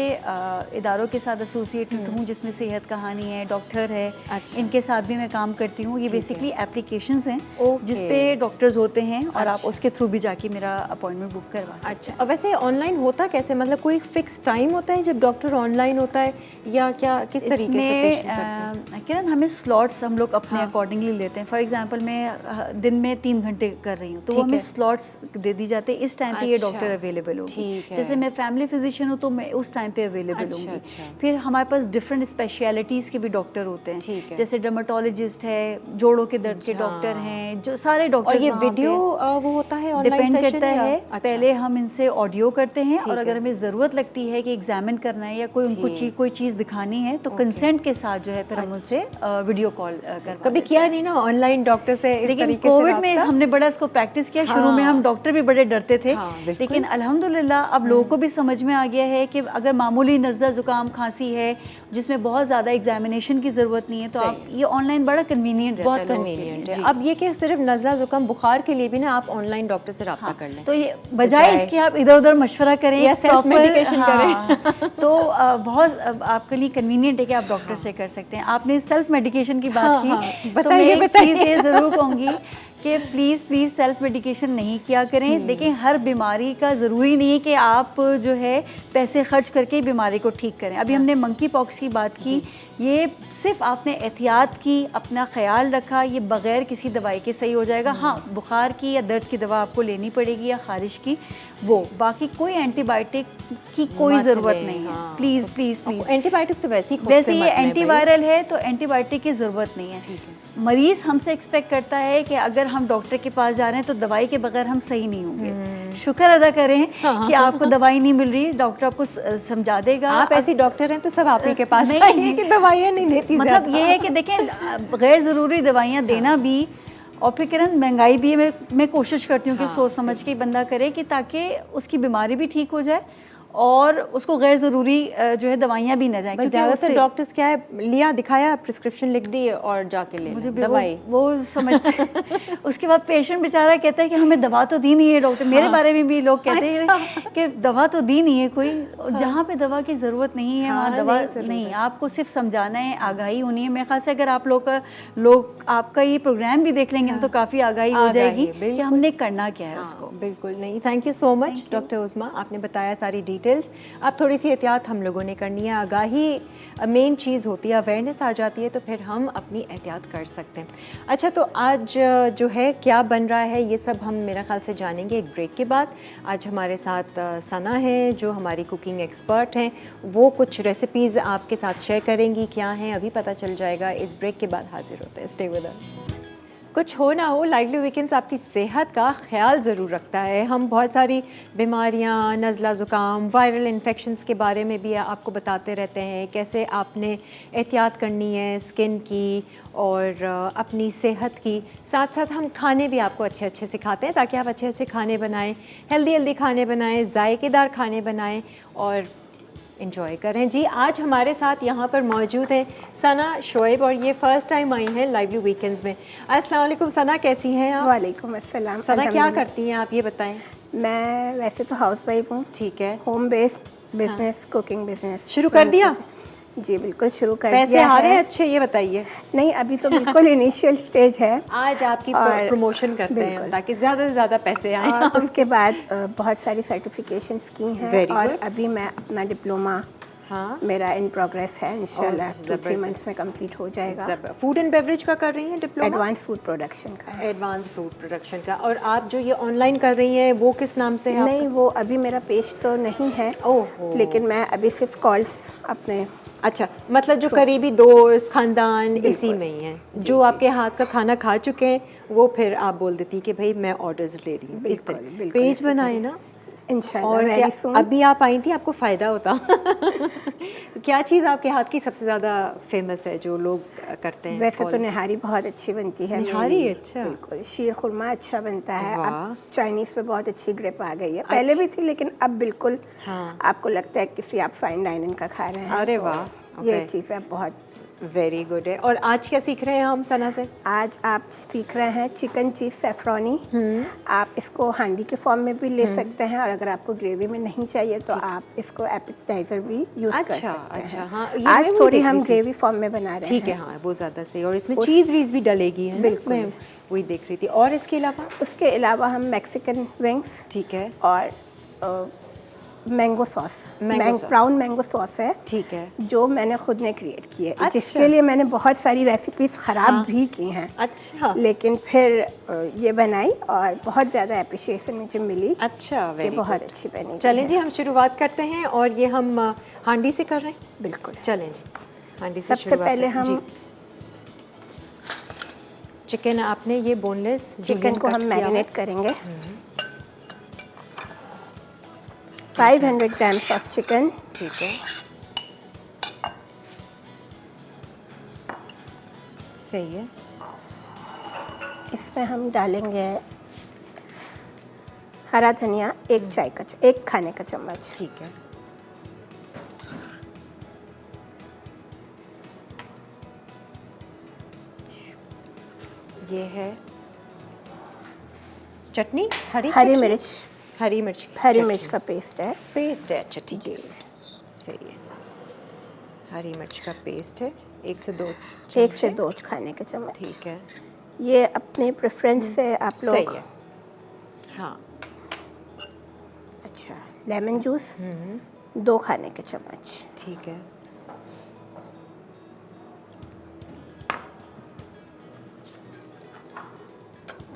इदारों के साथ एसोसिएटेड हूँ जिसमें सेहत कहानी है, डॉक्टर है, इनके साथ भी मैं काम करती हूँ। ये बेसिकली एप्लीकेशंस हैं जिस पे डॉक्टर्स होते हैं और आप उसके थ्रू भी जाके मेरा अपॉइंटमेंट बुक करवा सकते हैं। अच्छा, और वैसे ऑनलाइन होता कैसे, मतलब कोई फिक्स टाइम होता है जब डॉक्टर ऑनलाइन होता है या क्या किस तरीके से? किरण हमें स्लॉट्स हम लोग अपने अकॉर्डिंगली लेते हैं। फॉर एग्जाम्पल मैं दिन में 3 घंटे कर रही हूँ तो वो हमें स्लॉट्स दे दी जाते हैं, इस टाइम पे ये डॉक्टर अवेलेबल होगी। जैसे मैं फैमिली फिजिशियन हूँ तो मैं उस टाइम पे अवेलेबल होंगी। फिर हमारे पास डिफरेंट स्पेशलिटीज़ के भी डॉक्टर होते हैं, जैसे डर्मेटोलॉजिस्ट है, जोड़ों के दर्द के डॉक्टर हैं, जो सारे डॉक्टर। और ये वीडियो वो होता है ऑनलाइन डिपेंड करता है। पहले हम इनसे ऑडियो करते हैं और अगर हमें ज़रूरत लगती है कि एग्जामिन करना है या कोई उनको कोई चीज़ दिखानी है तो कंसेंट के साथ जो है फिर हम उनसे वीडियो कॉल कर। कभी किया नहीं ना ऑनलाइन डॉक्टर से? लेकिन कोविड में हमने बड़ा इसको प्रैक्टिस किया। शुरू में हम डॉक्टर भी बड़े डरते थे, लेकिन अल्हम्दुलिल्लाह अब लोगों को भी समझ में आ गया है कि अगर मामूली नज़ला ज़ुकाम खांसी है जिसमें बहुत ज़्यादा एग्जामिनेशन की ज़रूरत नहीं है तो आप ये ऑनलाइन बड़ा कन्वीनियंट रहता है, बहुत कन्वीनियंट है। अब ये कि सिर्फ नज़ला ज़ुकाम बुखार के लिए भी ना आप ऑनलाइन डॉक्टर से रब्ता कर लें, तो ये बजाय इसके आप इधर उधर मशवरा करें या सेल्फ मेडिकेशन करें तो बहुत आपके लिए कन्वीनियंट है कि आप डॉक्टर से कर सकते हैं। आपने सेल्फ मेडिकेशन की बात की, तो मैं एक चीज़ ये ज़रूर कहूँगी कि प्लीज़ सेल्फ मेडिकेशन नहीं किया करें। देखिए हर बीमारी का ज़रूरी नहीं है कि आप जो है पैसे खर्च करके बीमारी को ठीक करें। अभी हमने मंकी पॉक्स की बात की, ये सिर्फ आपने एहतियात की, अपना ख्याल रखा, ये बग़ैर किसी दवाई के सही हो जाएगा। हाँ, बुखार की या दर्द की दवा आपको लेनी पड़ेगी या ख़ारिश की, वो बाकी कोई एंटीबायोटिक की कोई ज़रूरत नहीं है। प्लीज़ एंटीबायोटिक तो वैसे ये एंटीवायरल है तो एंटीबायोटिक की ज़रूरत नहीं है। मरीज़ हमसे एक्सपेक्ट करता है कि अगर हम डॉक्टर के पास जा रहे हैं तो दवाई के बगैर हम सही नहीं होंगे। शुक्र अदा करें कि आपको दवाई नहीं मिल रही, डॉक्टर आपको समझा देगा। आप ऐसी डॉक्टर हैं तो सब आप ही के पास आइए कि दवाइयाँ नहीं देती। मतलब ये है कि देखें गैर ज़रूरी दवाइयाँ देना भी, और फिर किरण महंगाई भी है, मैं कोशिश करती हूँ कि सोच समझ के बंदा करे कि ताकि उसकी बीमारी भी ठीक हो जाए और उसको गैर ज़रूरी जो है दवाइयाँ भी ना जाएं। क्योंकि ज़्यादातर डॉक्टर्स क्या है, लिया दिखाया प्रिस्क्रिप्शन लिख दी और जाके ले मुझे दवाई वो समझते उसके बाद पेशेंट बेचारा कहता है कि हमें दवा तो दी नहीं है डॉक्टर। मेरे बारे में भी लोग कहते हैं कि दवा तो दी नहीं है कोई, जहाँ पे दवा की ज़रूरत नहीं है वहाँ दवा नहीं। आपको सिर्फ समझाना है, आगाही होनी है। मेरे ख्याल से अगर आप लोग आपका ये प्रोग्राम भी देख लेंगे तो काफ़ी आगाही हो जाएगी कि हमने करना क्या है उसको। बिल्कुल नहीं, thank you so much doctor Usma, आपने बताया सारी डिटेल्स। अब थोड़ी सी एहतियात हम लोगों ने करनी है, आगाही मेन चीज़ होती है, अवेयरनेस आ जाती है तो फिर हम अपनी एहतियात कर सकते हैं। अच्छा, तो आज जो है क्या बन रहा है ये सब हम मेरा ख्याल से जानेंगे एक ब्रेक के बाद। आज हमारे साथ सना है जो हमारी कुकिंग एक्सपर्ट हैं, वो कुछ रेसिपीज़ आपके साथ शेयर करेंगी, क्या हैं अभी पता चल जाएगा। इस ब्रेक के बाद हाजिर होते हैं, स्टे विद अस। कुछ हो ना हो, लाइवली वीकेंड्स आपकी सेहत का ख्याल ज़रूर रखता है। हम बहुत सारी बीमारियां, नज़ला ज़ुकाम, वायरल इन्फेक्शंस के बारे में भी आपको बताते रहते हैं, कैसे आपने एहतियात करनी है स्किन की और अपनी सेहत की। साथ साथ हम खाने भी आपको अच्छे अच्छे सिखाते हैं ताकि आप अच्छे अच्छे खाने बनाएं, हेल्दी खाने बनाएं, जायकेदार खाने बनाएं और एंजॉय करें। जी, आज हमारे साथ यहाँ पर मौजूद हैं सना शोएब और ये फ़र्स्ट टाइम आई हैं लाइवली वीकेंड्स में। अस्सलाम वालेकुम सना, कैसी हैं आप? वालेकुम अस्सलाम। सना क्या करती हैं आप, ये बताएं। मैं वैसे तो हाउसवाइफ हूँ। ठीक है। Home based business, cooking business शुरू कर दिया? जी बिल्कुल शुरू कर दिया है। पैसे आ रहे हैं अच्छे, ये बताइए। नहीं, अभी तो बिल्कुल इनिशियल स्टेज है। आज आपकी प्रमोशन करते हैं ताकि ज़्यादा से ज़्यादा पैसे आएँ। और उसके बाद बहुत सारी सर्टिफिकेशंस की हैं और अभी मैं अपना डिप्लोमा मेरा इन प्रोग्रेस है, इंशाल्लाह 2-3 मंथ्स में कंप्लीट हो जाएगा। फूड एंड बेवरेज का कर रही हैं डिप्लोमा? एडवांस फूड प्रोडक्शन का। एडवांस फूड प्रोडक्शन का। और आप जो ये ऑनलाइन कर रही हैं वो किस नाम से है? नहीं, वो अभी मेरा पेज तो नहीं है, लेकिन मैं अभी सिर्फ कॉल्स अपने। अच्छा, मतलब जो करीबी दोस्त खानदान इसी में ही हैं, जो आपके हाथ का खाना खा चुके हैं वो फिर आप बोल देती कि भाई मैं ऑर्डर्स ले रही हूँ। इस तरह पेज बनाए ना इंशाल्लाह। और वेरी सून। अभी आप आई थी, आपको फ़ायदा होता। क्या चीज़ आपके हाथ की सबसे ज़्यादा फेमस है जो लोग करते हैं? वैसे तो निहारी बहुत अच्छी बनती है। निहारी? अच्छा। बिल्कुल। शीर खुरमा अच्छा बनता है। अब चाइनीज़ पे बहुत अच्छी ग्रिप आ गई है। पहले भी थी लेकिन अब बिल्कुल आपको लगता है किसी आप फाइन डाइनिंग का खा रहे हैं। अरे वाह, ये चीज़ है बहुत वेरी गुड है। और आज क्या सीख रहे हैं हम सना से? आज आप सीख रहे हैं चिकन चीज़ सेफ्रॉनी। आप इसको हांडी के फॉर्म में भी ले सकते हैं और अगर आपको ग्रेवी में नहीं चाहिए तो आप इसको एपेटाइजर भी यूज़ कर सकते हैं। हाँ, आज थोड़ी हम ग्रेवी फॉर्म में बना रहे हैं। ठीक है, हाँ वो ज़्यादा सही। और इसमें चीज़ वीज़ भी डलेगी है? बिल्कुल, वही देख रही थी। और इसके अलावा? उसके अलावा हम मैक्सिकन विंग्स, ठीक है, और mango sauce, brown mango sauce है, ठीक है, जो मैंने खुद ने क्रिएट की है। जिसके लिए मैंने बहुत सारी रेसिपीज ख़राब भी की हैं। अच्छा। लेकिन फिर ये बनाई और बहुत ज़्यादा अप्रिशिएशन मुझे मिली। अच्छा, ये बहुत अच्छी बनी। चलें जी, हम शुरुआत करते हैं। और ये हम हांडी से कर रहे हैं? बिल्कुल, चलें जी, हांडी से सबसे पहले हम चिकन, आपने ये बोनलेस चिकन को हम मैरिनेट करेंगे। 500 ग्राम्स ऑफ चिकन। ठीक है, सही है। इसमें हम डालेंगे हरा धनिया 1 खाने का चम्मच। ठीक है। ये है चटनी, हरी मिर्च हरी मिर्च का पेस्ट है। अच्छा ठीक है, सही है। हरी मिर्च का पेस्ट है, 1 से 2 खाने के चम्मच। ठीक है। ये अपने प्रेफरेंस से आप लोग। सही है, हाँ। अच्छा, लेमन जूस 2 खाने के चम्मच। ठीक है।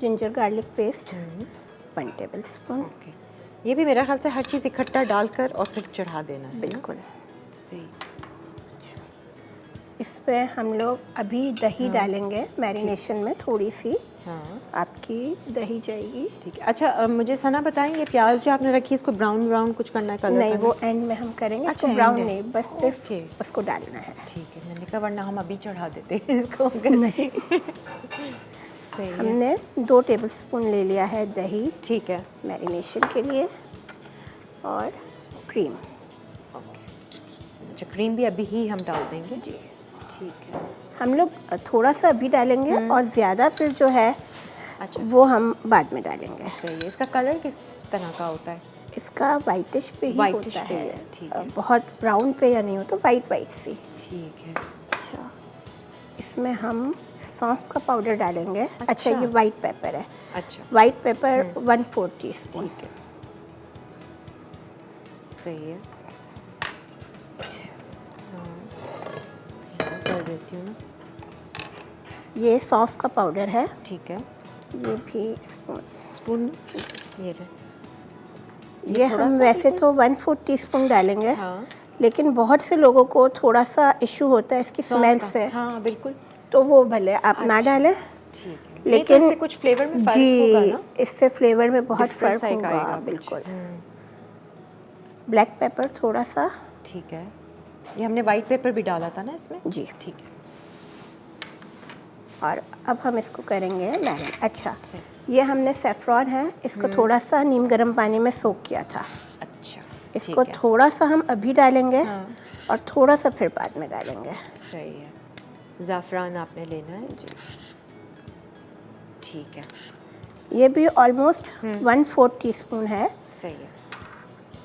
Ginger garlic paste 1 tablespoon. Okay, ये भी मेरा ख्याल से हर चीज़ इकट्ठा डालकर और फिर चढ़ा देना है। बिल्कुल सही। अच्छा, इसमें हम लोग अभी दही डालेंगे मैरिनेशन में, थोड़ी सी आपकी दही जाएगी। ठीक है। अच्छा, मुझे सना बताएंगे प्याज जो आपने रखी है इसको ब्राउन कुछ करना है, कलर नहीं, वो एंड में हम करेंगे। अच्छा, इसको ब्राउन नहीं, बस सिर्फ उसको डालना है। ठीक है, मैंने कहा वरना हम अभी चढ़ा देते हैं इसको। नहीं। सही है। हमने 2 टेबलस्पून ले लिया है दही। ठीक है। मैरिनेशन के लिए, और क्रीम। ओके, अच्छा क्रीम भी अभी ही हम डाल देंगे जी। ठीक है। हम लोग थोड़ा सा अभी डालेंगे और ज़्यादा फिर जो है अच्छा, वो हम बाद में डालेंगे। सही है। इसका कलर किस तरह का होता है? इसका वाइटिश पे ही Whitish होता पे है, है, ठीक है। बहुत ब्राउन पे या नहीं होता, वाइट सी। ठीक है। अच्छा, इसमें हम सौंफ का पाउडर डालेंगे। अच्छा, ये वाइट पेपर है। अच्छा, वाइट पेपर 1/4 टीस्पून। ठीक है, सही है। हाँ, कर देती हूँ ना। ये सौंफ का पाउडर है। ठीक है। ये भी स्पून। ये रहे। ये हम वैसे तो 1/4 टीस्पून डालेंगे। हाँ। लेकिन बहुत से लोगों को थोड़ा सा इशू होता है इसकी स्मेल से। हाँ बिल्कुल। तो वो भले आप ना डालें। ठीक है। लेकिन इससे कुछ फ्लेवर में फर्क होगा ना? इससे फ्लेवर में बहुत Difference फर्क आएगा होगा। कुछ। बिल्कुल। ब्लैक पेपर थोड़ा सा। ठीक है। ये हमने वाइट पेपर भी डाला था ना इसमें? जी। ठीक है। और अब हम इसको करेंगे मैरिनेट। अच्छा, ये हमने सेफ्रॉन है, इसको थोड़ा सा नीम गर्म पानी में सोक किया था। अच्छा, इसको थोड़ा सा हम अभी डालेंगे। हाँ। और थोड़ा सा फिर बाद में डालेंगे। सही है। ज़ाफ़रान आपने लेना है जी। ठीक है। ये भी ऑलमोस्ट 1/4 टीस्पून है। सही है।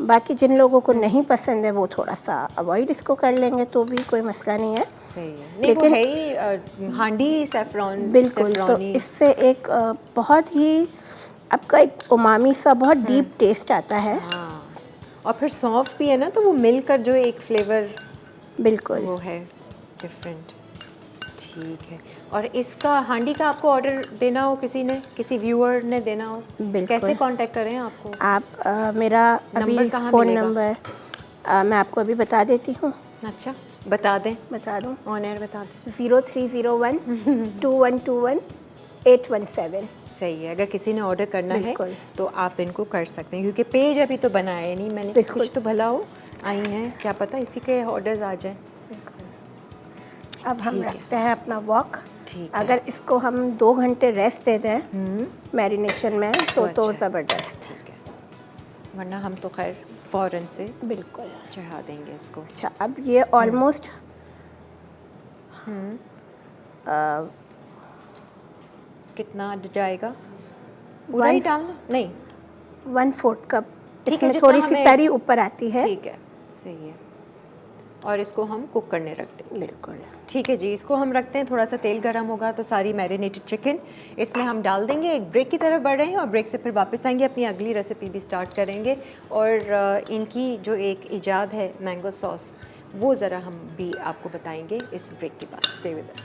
बाकी जिन लोगों को नहीं पसंद है वो थोड़ा सा अवॉइड इसको कर लेंगे तो भी कोई मसला नहीं है। सही है। नहीं, लेकिन वो है ही हांडी सेफ्रॉन। बिल्कुल, तो इससे एक बहुत ही आपका एक उमामी सा बहुत डीप टेस्ट आता है। हाँ, और फिर सौंफ भी है ना, तो वो मिलकर जो एक फ्लेवर बिल्कुल वो है डिफरेंट। ठीक है। और इसका हांडी का आपको ऑर्डर देना हो, किसी व्यूअर ने देना हो, कैसे कांटेक्ट करें आपको? आप मेरा अभी फ़ोन नंबर मैं आपको अभी बता देती हूँ। अच्छा, बता दूँ ऑन एयर बता दें। 0301 2121 817। सही है। अगर किसी ने ऑर्डर करना है तो आप इनको कर सकते हैं, क्योंकि पेज अभी तो बनाया नहीं मैंने। कुछ तो भला हो आई हैं, क्या पता इसी के ऑर्डर्स आ जाएं। अब हम रखते हैं अपना वॉक। अगर इसको हम 2 घंटे रेस्ट दे दें मैरिनेशन में तो ज़बरदस्त। ठीक है, वरना हम तो खैर फ़ौरन से बिल्कुल चढ़ा देंगे इसको। अच्छा, अब ये ऑलमोस्ट कितना जाएगा? पूरा ही डालना? नहीं, 1/4 कप। ठीक है, इसमें थोड़ी सी तरी ऊपर आती है। ठीक है, सही है। और इसको हम कुक करने रख देंगे। बिल्कुल ठीक है जी, इसको हम रखते हैं। थोड़ा सा तेल गर्म होगा तो सारी मैरिनेटेड चिकन इसमें हम डाल देंगे। एक ब्रेक की तरफ बढ़ रहे हैं और ब्रेक से फिर वापस आएंगे, अपनी अगली रेसिपी भी स्टार्ट करेंगे। और इनकी जो एक इजाद है मैंगो सॉस, वो ज़रा हम भी आपको बताएंगे इस ब्रेक के बाद। Stay with us.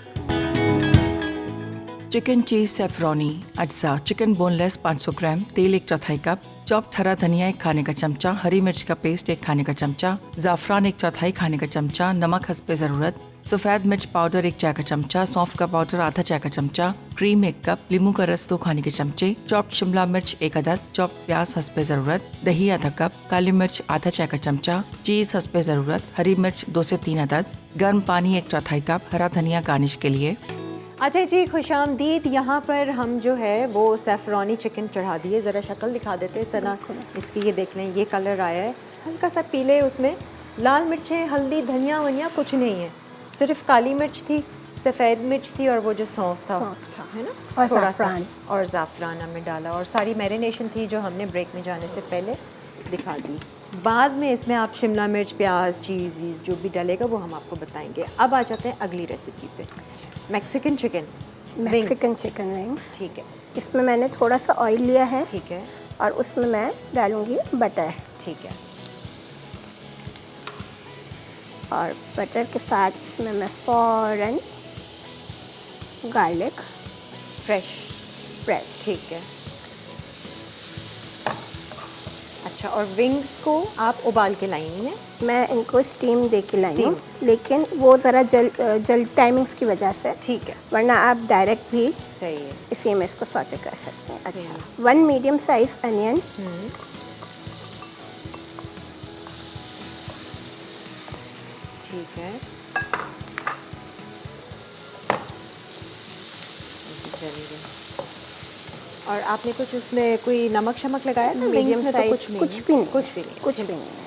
Chicken cheese saffrony अज्जा चिकन बोनलेस 500 ग्राम, तेल 1/4 कप, चॉप्ड हरा धनिया 1 खाने का चमचा, हरी मिर्च का पेस्ट 1 खाने का चमचा, ज़ाफ़रान 1/4 खाने का चमचा, नमक हस्बे ज़रूरत, सफ़ेद मिर्च पाउडर 1 चाय का चमचा, सौंफ का पाउडर आधा चाय का चमचा, क्रीम 1 कप, नींबू का रस 2 खाने के चमचे, चॉप्ड शिमला मिर्च 1 अदद, चॉप्ड प्याज हस्बे ज़रूरत, दही आधा कप, काली मिर्च आधा चाय का चमचा, चीज़ हस्बे ज़रूरत, हरी मिर्च 2 से 3 अदद, गर्म पानी 1/4 कप, हरा धनिया गार्निश के लिए। अच्छा जी, खुशामदीद। यहाँ पर हम जो है वो सैफ़रानी चिकन चढ़ा दिए। ज़रा शक्ल दिखा देते हैं सना इसकी। ये देख लें, ये कलर आया है हल्का सा पीले, उसमें लाल मिर्चें, हल्दी, धनिया वनिया कुछ नहीं है, सिर्फ काली मिर्च थी, सफ़ेद मिर्च थी और वो जो सौंफ था, है ना, और थोड़ा सा, ज़ाफ़रान। और ज़ाफ़रान हमने डाला, और सारी मैरिनेशन थी जो हमने ब्रेक में जाने से पहले दिखा दी। बाद में इसमें आप शिमला मिर्च, प्याज, चीज़ जो भी डालेगा वो हम आपको बताएंगे। अब आ जाते हैं अगली रेसिपी पे, Mexican chicken Mexican chicken wings. ठीक है, इसमें मैंने थोड़ा सा ऑयल लिया है ठीक है, और उसमें मैं डालूंगी बटर, ठीक है, और बटर के साथ इसमें मैं फ़ौरन गार्लिक फ्रेश। ठीक है। अच्छा, और विंग्स को आप उबाल के लाई हैं? मैं इनको स्टीम दे के लाई हूँ, Steam। लेकिन वो ज़रा जल टाइमिंग्स की वजह से, ठीक है, वरना आप डायरेक्ट भी सही है। इसी में इसको सौते कर सकते हैं। अच्छा, 1 मीडियम साइज अनियन, ठीक है, चलिए। और आपने कुछ उसमें कोई नमक शमक लगाया था? मीडियम wings में तो साइज, कुछ नहीं, कुछ भी नहीं, कुछ भी नहीं।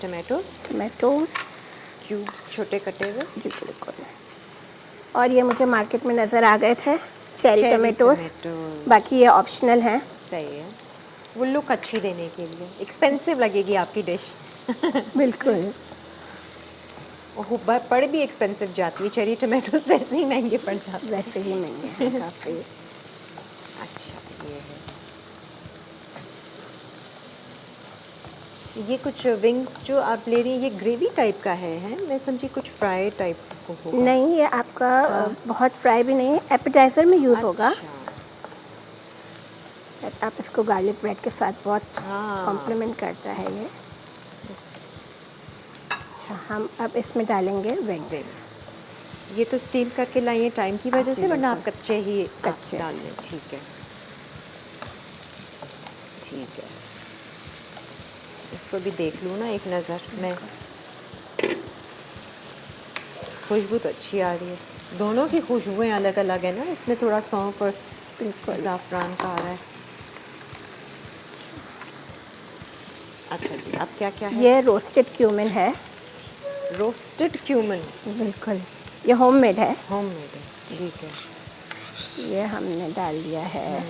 टमाटोज क्यूब्स छोटे कटे हुए, जी बिल्कुल। और ये मुझे मार्केट में नज़र आ गए थे चेरी टमाटोज, बाकी ये ऑप्शनल हैं। सही है, वो लुक अच्छी देने के लिए। एक्सपेंसिव लगेगी आपकी डिश। बिल्कुल। ओह, पड़ भी एक्सपेंसिव जाती है, चेरी टमाटोज वैसे ही महंगे पड़ जाते हैं। वैसे ही महंगे हैं काफ़ी। अच्छा, ये है, ये कुछ विंग्स जो आप ले रही हैं, ये ग्रेवी टाइप का है? मैं समझी कुछ फ्राई टाइप को होगा। नहीं, ये आपका बहुत फ्राई भी नहीं है, एपेटाइज़र में यूज़ होगा। आप इसको गार्लिक ब्रेड के साथ बहुत कॉम्प्लीमेंट करता है ये। अच्छा, हम अब इसमें डालेंगे विंग्स। ये तो स्टीम करके लाइए टाइम की वजह से, वरना आप कच्चे ही कच्चे डाल लें। ठीक है, ठीक है, इसको भी देख लूँ ना एक नज़र में। खुशबू तो अच्छी आ रही है, दोनों की खुशबुएं अलग अलग है ना, इसमें थोड़ा सौंफ और बिल्कुल ज़ाफ़रान का आ रहा है। अच्छा जी, अब क्या क्या है? ये रोस्टेड क्यूमिन है। रोस्टेड क्यूमिन, बिल्कुल, ये होममेड है। होममेड है, ठीक है। ये हमने डाल दिया है।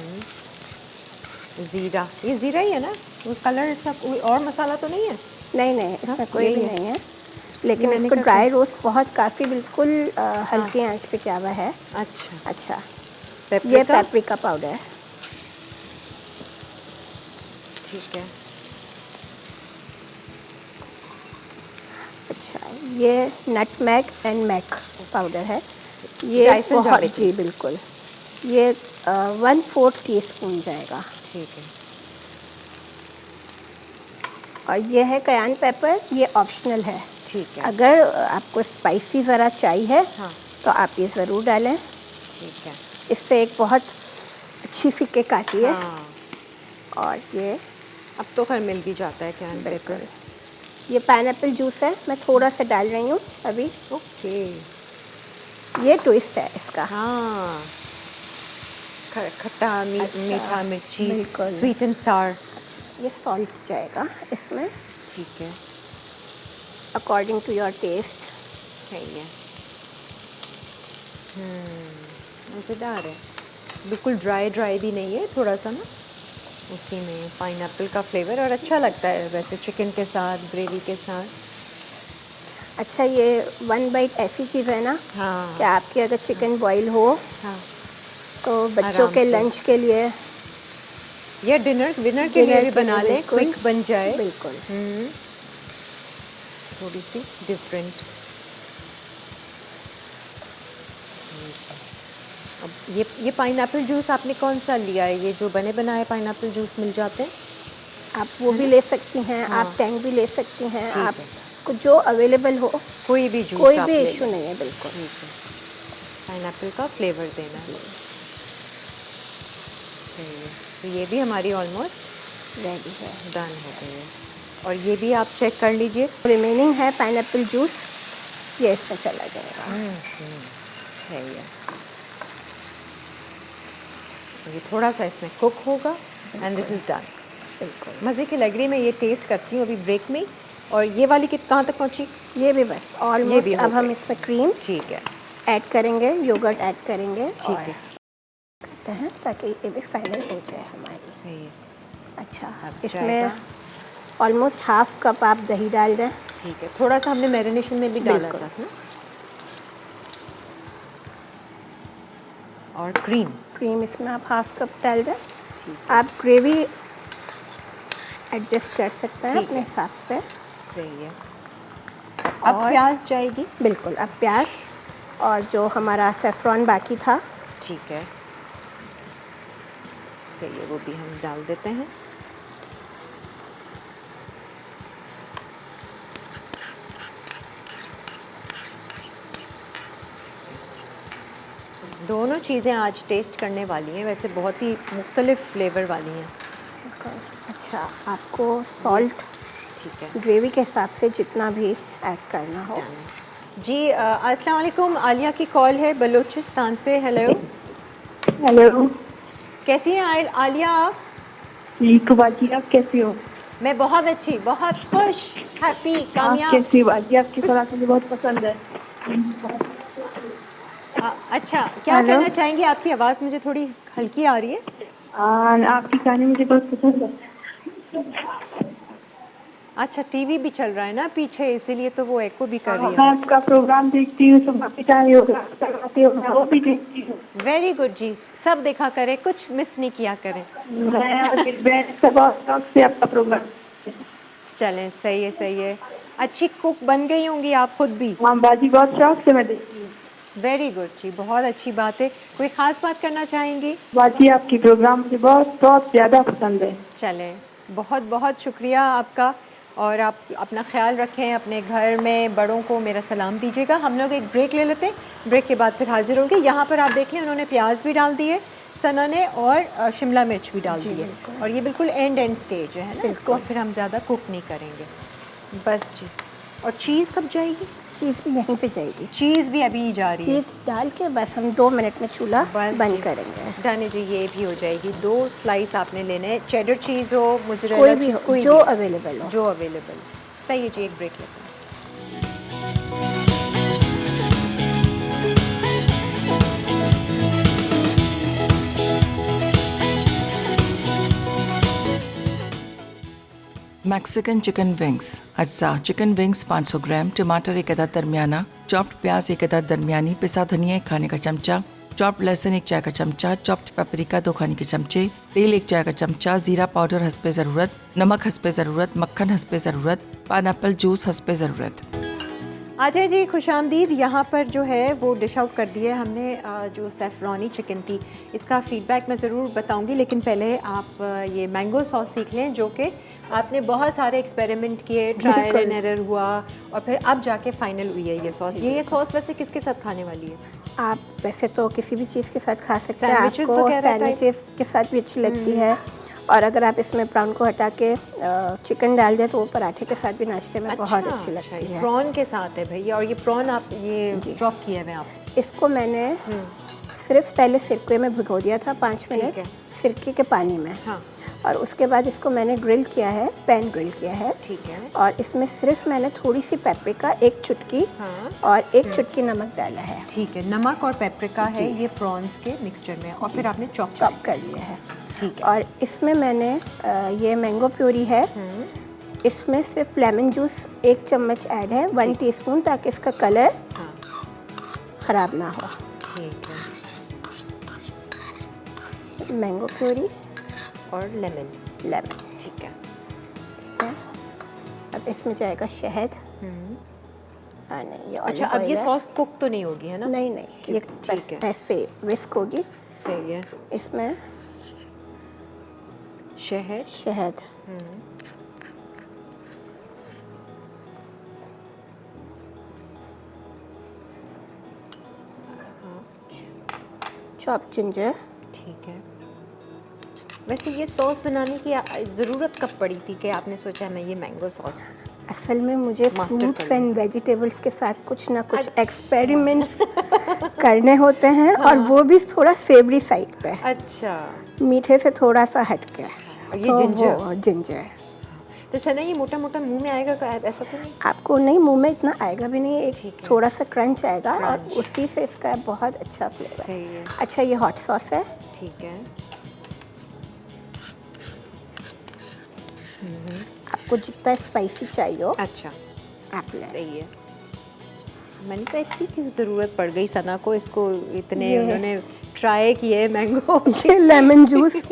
ज़ीरा, ये ज़ीरा ही है ना? वो कलर इसका कोई और मसाला तो नहीं है? नहीं नहीं, इसमें कोई यही भी है। नहीं है, लेकिन मैंने इसको कहा ड्राई रोस्ट बहुत काफ़ी बिल्कुल हल्की आंच पे किया हुआ है। अच्छा, अच्छा, पेपरिका? ये पेपरिका पाउडर है। ठीक है। अच्छा, ये नटमेग एंड मैक पाउडर है। ये जायफल बहुत, जावित्री। जी बिल्कुल, ये 1/4 टीस्पून जाएगा। ठीक है। और ये है कयान पेपर, ये ऑप्शनल है। ठीक है, अगर आपको स्पाइसी ज़रा चाहिए हाँ, तो आप ये ज़रूर डालें, ठीक है। इससे एक बहुत अच्छी सी किक आती है। हाँ, और ये अब तो खैर मिल भी जाता है कैन बिल्कुल, पेपर। ये पाइनएप्पल जूस है, मैं थोड़ा सा डाल रही हूँ अभी। ओके, ये ट्विस्ट है इसका। हाँ, खट्टा अच्छा, मीठा मिर्ची, बिल्कुल। स्वीट एंड सार। ये सॉल्ट जाएगा इसमें ठीक है, अकॉर्डिंग टू योर टेस्ट। सही है। मज़ेदार है, बिल्कुल ड्राई ड्राई भी नहीं है, थोड़ा सा ना उसी में पाइनएप्पल का फ्लेवर, और अच्छा लगता है वैसे चिकन के साथ, ग्रेवी के साथ। अच्छा, ये 1 बाइट ऐसी चीज़ है ना हाँ, कि आपकी अगर चिकन बॉईल हो हाँ, तो बच्चों आराम के से। लंच के लिए, या डिनर के लिए भी बना लें, बिल्कुल, क्विक बन जाए। बिल्कुल। थोड़ी सी डिफरेंट। अब ये पाइनएप्पल जूस आपने कौन सा लिया है? ये जो बने बनाए पाइनएप्पल जूस मिल जाते हैं? आप वो भी ले सकती हैं, हाँ। आप टैंक भी ले सकती हैं, ठीक है। आपको जो अवेलेबल हो, कोई भी जूस कोई आप भी ले इशू लें। नहीं है। बिल्कुल, ठीक है, पाइनएप्पल का फ्लेवर देना है। सही है, तो ये भी हमारी ऑलमोस्ट रेडी है। डन हो गई है। और ये भी आप चेक कर लीजिए। रिमेनिंग है पाइनएप्पल जूस, ये इसमें चला जाएगा। सही है। ये थोड़ा सा इसमें कुक होगा एंड दिस इज़ डन। बिल्कुल मज़े की लग रही है। मैं ये टेस्ट करती हूँ अभी ब्रेक में। और ये वाली कहाँ तक पहुँची? ये भी बस ऑलमोस्ट। हो अब हम गई। इसमें क्रीम ठीक है, ऐड करेंगे, योगर्ट ऐड करेंगे ठीक और है, करते हैं ताकि ये भी फाइनल हो जाए हमारी। सही है। अच्छा, अब इसमें जाएगा। ऑलमोस्ट हाफ कप आप दही डाल दें। ठीक है, थोड़ा सा हमने मैरिनेशन में भी डाला बिल्कुल। था ना। और क्रीम इसमें आप हाफ कप डाल दें। आप ग्रेवी एडजस्ट कर सकते हैं ठीक अपने है। हिसाब से। सही है। अब और प्याज जाएगी। बिल्कुल, अब प्याज और जो हमारा सेफ्रॉन बाकी था। ठीक है, सही है, वो भी हम डाल देते हैं। दोनों चीज़ें आज टेस्ट करने वाली हैं, वैसे बहुत ही मुख्तलिफ फ्लेवर वाली हैं। अच्छा, आपको सॉल्ट ठीक है ग्रेवी के हिसाब से जितना भी ऐड करना हो। जी। अस्सलाम वालेकुम, आलिया की कॉल है बलूचिस्तान से। हेलो, हेलो कैसी हैं आलिया आप? जी, तो बाजी आप कैसी हो? मैं बहुत अच्छी, बहुत खुश, हैप्पी, आप कामयाब। कैसी हो बाजी? आपकी सलाह मुझे बहुत पसंद है। अच्छा, क्या हेलो? कहना चाहेंगी? आपकी आवाज़ मुझे थोड़ी हल्की आ रही है। आपकी गाने मुझे बहुत पसंद है। अच्छा, टीवी भी चल रहा है ना पीछे, इसीलिए तो वो एको भी कर रही मैं है। आपका प्रोग्राम देखती हूँ, सब पिता योगा करवाते हो, मैं वो भी देखती हूँ। वेरी गुड जी, सब देखा करें, कुछ मिस नहीं किया करें। मैं और मेरी बहन सब बहुत शौक से आपका प्रोग्राम। चलें, सही है, सही है। अच्छी कुक बन गई होंगी आप खुद भी। हाँ बाजी, बहुत शौक से मैं देखती हूँ। वेरी गुड जी, बहुत अच्छी बात है। कोई ख़ास बात करना चाहेंगी? बाजी, आपकी प्रोग्राम मुझे बहुत बहुत ज़्यादा पसंद है। चलें, बहुत बहुत शुक्रिया आपका। और आप अपना ख्याल रखें, अपने घर में बड़ों को मेरा सलाम दीजिएगा। हम लोग एक ब्रेक ले लेते हैं, ब्रेक के बाद फिर हाजिर होंगे। यहाँ पर आप देखें उन्होंने प्याज भी डाल दिए सना ने, और शिमला मिर्च भी डाल दी है। और ये बिल्कुल एंड स्टेज है ना, इसको फिर हम ज़्यादा कुक नहीं करेंगे बस जी। और चीज़ कब जाएगी? चीज़ भी यहीं पे जाएगी। चीज़ भी अभी जा रही है। चीज़ डाल के बस हम 2 मिनट में चूल्हा बस बंद जी। करेंगे। दाने जी, ये भी हो जाएगी। 2 स्लाइस आपने लेने हैं, चेडर चीज़ हो, मोज़रेला कोई भी चीज़, हो, कोई जो भी अवेलेबल हो। जो अवेलेबल। सही है जी, एक ब्रेक लेते हैं। मैक्सिकन चिकन विंग्स अज्जा चिकन विंग्स 500 ग्राम, टमाटर एक अदद दरमियाना, चॉप्ड प्याज एक अदद दरमियानी, पिसा धनिया 1 खाने का चमचा, चॉप्ड लहसुन 1 चाय का चमचा, चॉप्ड पेपरिका 2 खाने के चमचे, तेल 1 चाय का चमचा, जीरा पाउडर हस्बे ज़रूरत, नमक हस्बे ज़रूरत, मक्खन हस्बे ज़रूरत, पाइनएप्पल जूस हस्बे ज़रूरत। अजय जी खुशामदीद। यहाँ पर जो है वो डिश आउट कर दी है हमने, जो सेफ्रॉनी चिकन थी। इसका फीडबैक मैं ज़रूर बताऊँगी, लेकिन पहले आप ये मैंगो सॉस सीख लें, जो कि आपने बहुत सारे एक्सपेरिमेंट किए, ट्रायल एंड एरर हुआ, और फिर अब जाके फाइनल हुई है ये सॉस। ये सॉस वैसे किसके साथ खाने वाली है? आप वैसे तो किसी भी चीज़ के साथ खा सकते हैं। Sandwiches आपको वगैरह type? सैंडविचेस के साथ भी अच्छी लगती है। और अगर आप इसमें प्राउन को हटा के चिकन डाल दें तो वो पराठे के साथ भी नाश्ते में बहुत अच्छी लगती है। प्रॉन के साथ है भैया। और ये प्रॉन आप ये ड्रॉप किया है आप? इसको मैंने सिर्फ पहले सिरके में भिगो दिया था 5 मिनट, है। सिरके के पानी में। हाँ, और उसके बाद इसको मैंने ग्रिल किया है, पैन ग्रिल किया है। ठीक है। और इसमें सिर्फ मैंने थोड़ी सी पेपरिका 1 चुटकी हाँ। और 1 चुटकी नमक डाला है। ठीक है, नमक और पेपरिका है ये प्रॉन्स के मिक्सचर में, और फिर आपने चॉप कर लिया है। ठीक है। और इसमें मैंने ये मैंगो प्यूरी है, इसमें सिर्फ लेमन जूस 1 चम्मच ऐड है, 1 टीस्पून, ताकि इसका कलर हाँ, ख़राब ना हो। ठीक है। मैंगो प्यूरी, और लेमन। ठीक है। ठीक है। अब इसमें जाएगा शहद। नहीं, ये अच्छा, olive अब ये oil है। सॉस कुक तो नहीं होगी, है ना? नहीं, ये ठीक बस है। ऐसे विस्क होगी। सही है। इसमें शहद। शहद, चॉप जिंजर। ठीक है। वैसे ये सॉस बनाने की ज़रूरत कब पड़ी थी कि आपने सोचा मैं ये मैंगो सॉस? असल में मुझे मास्टर फ्रूट्स कर एंड वेजिटेबल्स के साथ कुछ ना कुछ एक्सपेरिमेंट्स करने होते हैं और वो भी थोड़ा सेवरी साइड पे, अच्छा, मीठे से थोड़ा सा हट के। और ये जिंजर, जिंजर तो चना ये मोटा मोटा मुंह में आएगा क्या? ऐसा तो नहीं? आपको नहीं, मुंह में इतना आएगा भी नहीं, ठीक एक है। थोड़ा सा क्रंच आएगा और क्रंच। उसी से इसका बहुत अच्छा फ्लेवर। सही है। अच्छा, ये हॉट सॉस है। ठीक है। आपको जितना स्पाइसी चाहिए हो अच्छा, आप ले। सही है। मैंने तो इतनी क्यों ज़रूरत पड़ गई सना को, इसको इतने ये- उन्होंने ट्राई किए मैंगो। ये लेमन जूस।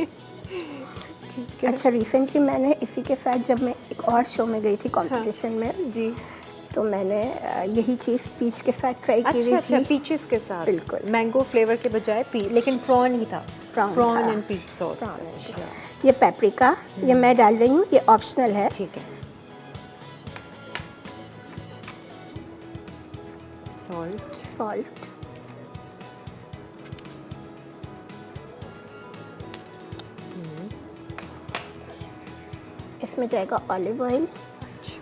अच्छा, रिसेंटली मैंने इसी के साथ जब मैं एक और शो में गई थी कंपटीशन में, जी। तो मैंने यही चीज़ पीच के साथ ट्राई की हुई अच्छा, थी। पीचेस के साथ। बिल्कुल। मैंगो फ्लेवर के बजाय लेकिन प्रॉन ही था। प्रॉन प्रॉन था। And peach sauce. Prawn and अच्छा, ये पेपरिका, ये मैं डाल रही हूँ, ये ऑप्शनल है। ठीक है। सॉल्ट। सॉल्ट, इसमें जाएगा ऑलिव ऑयल। अच्छा,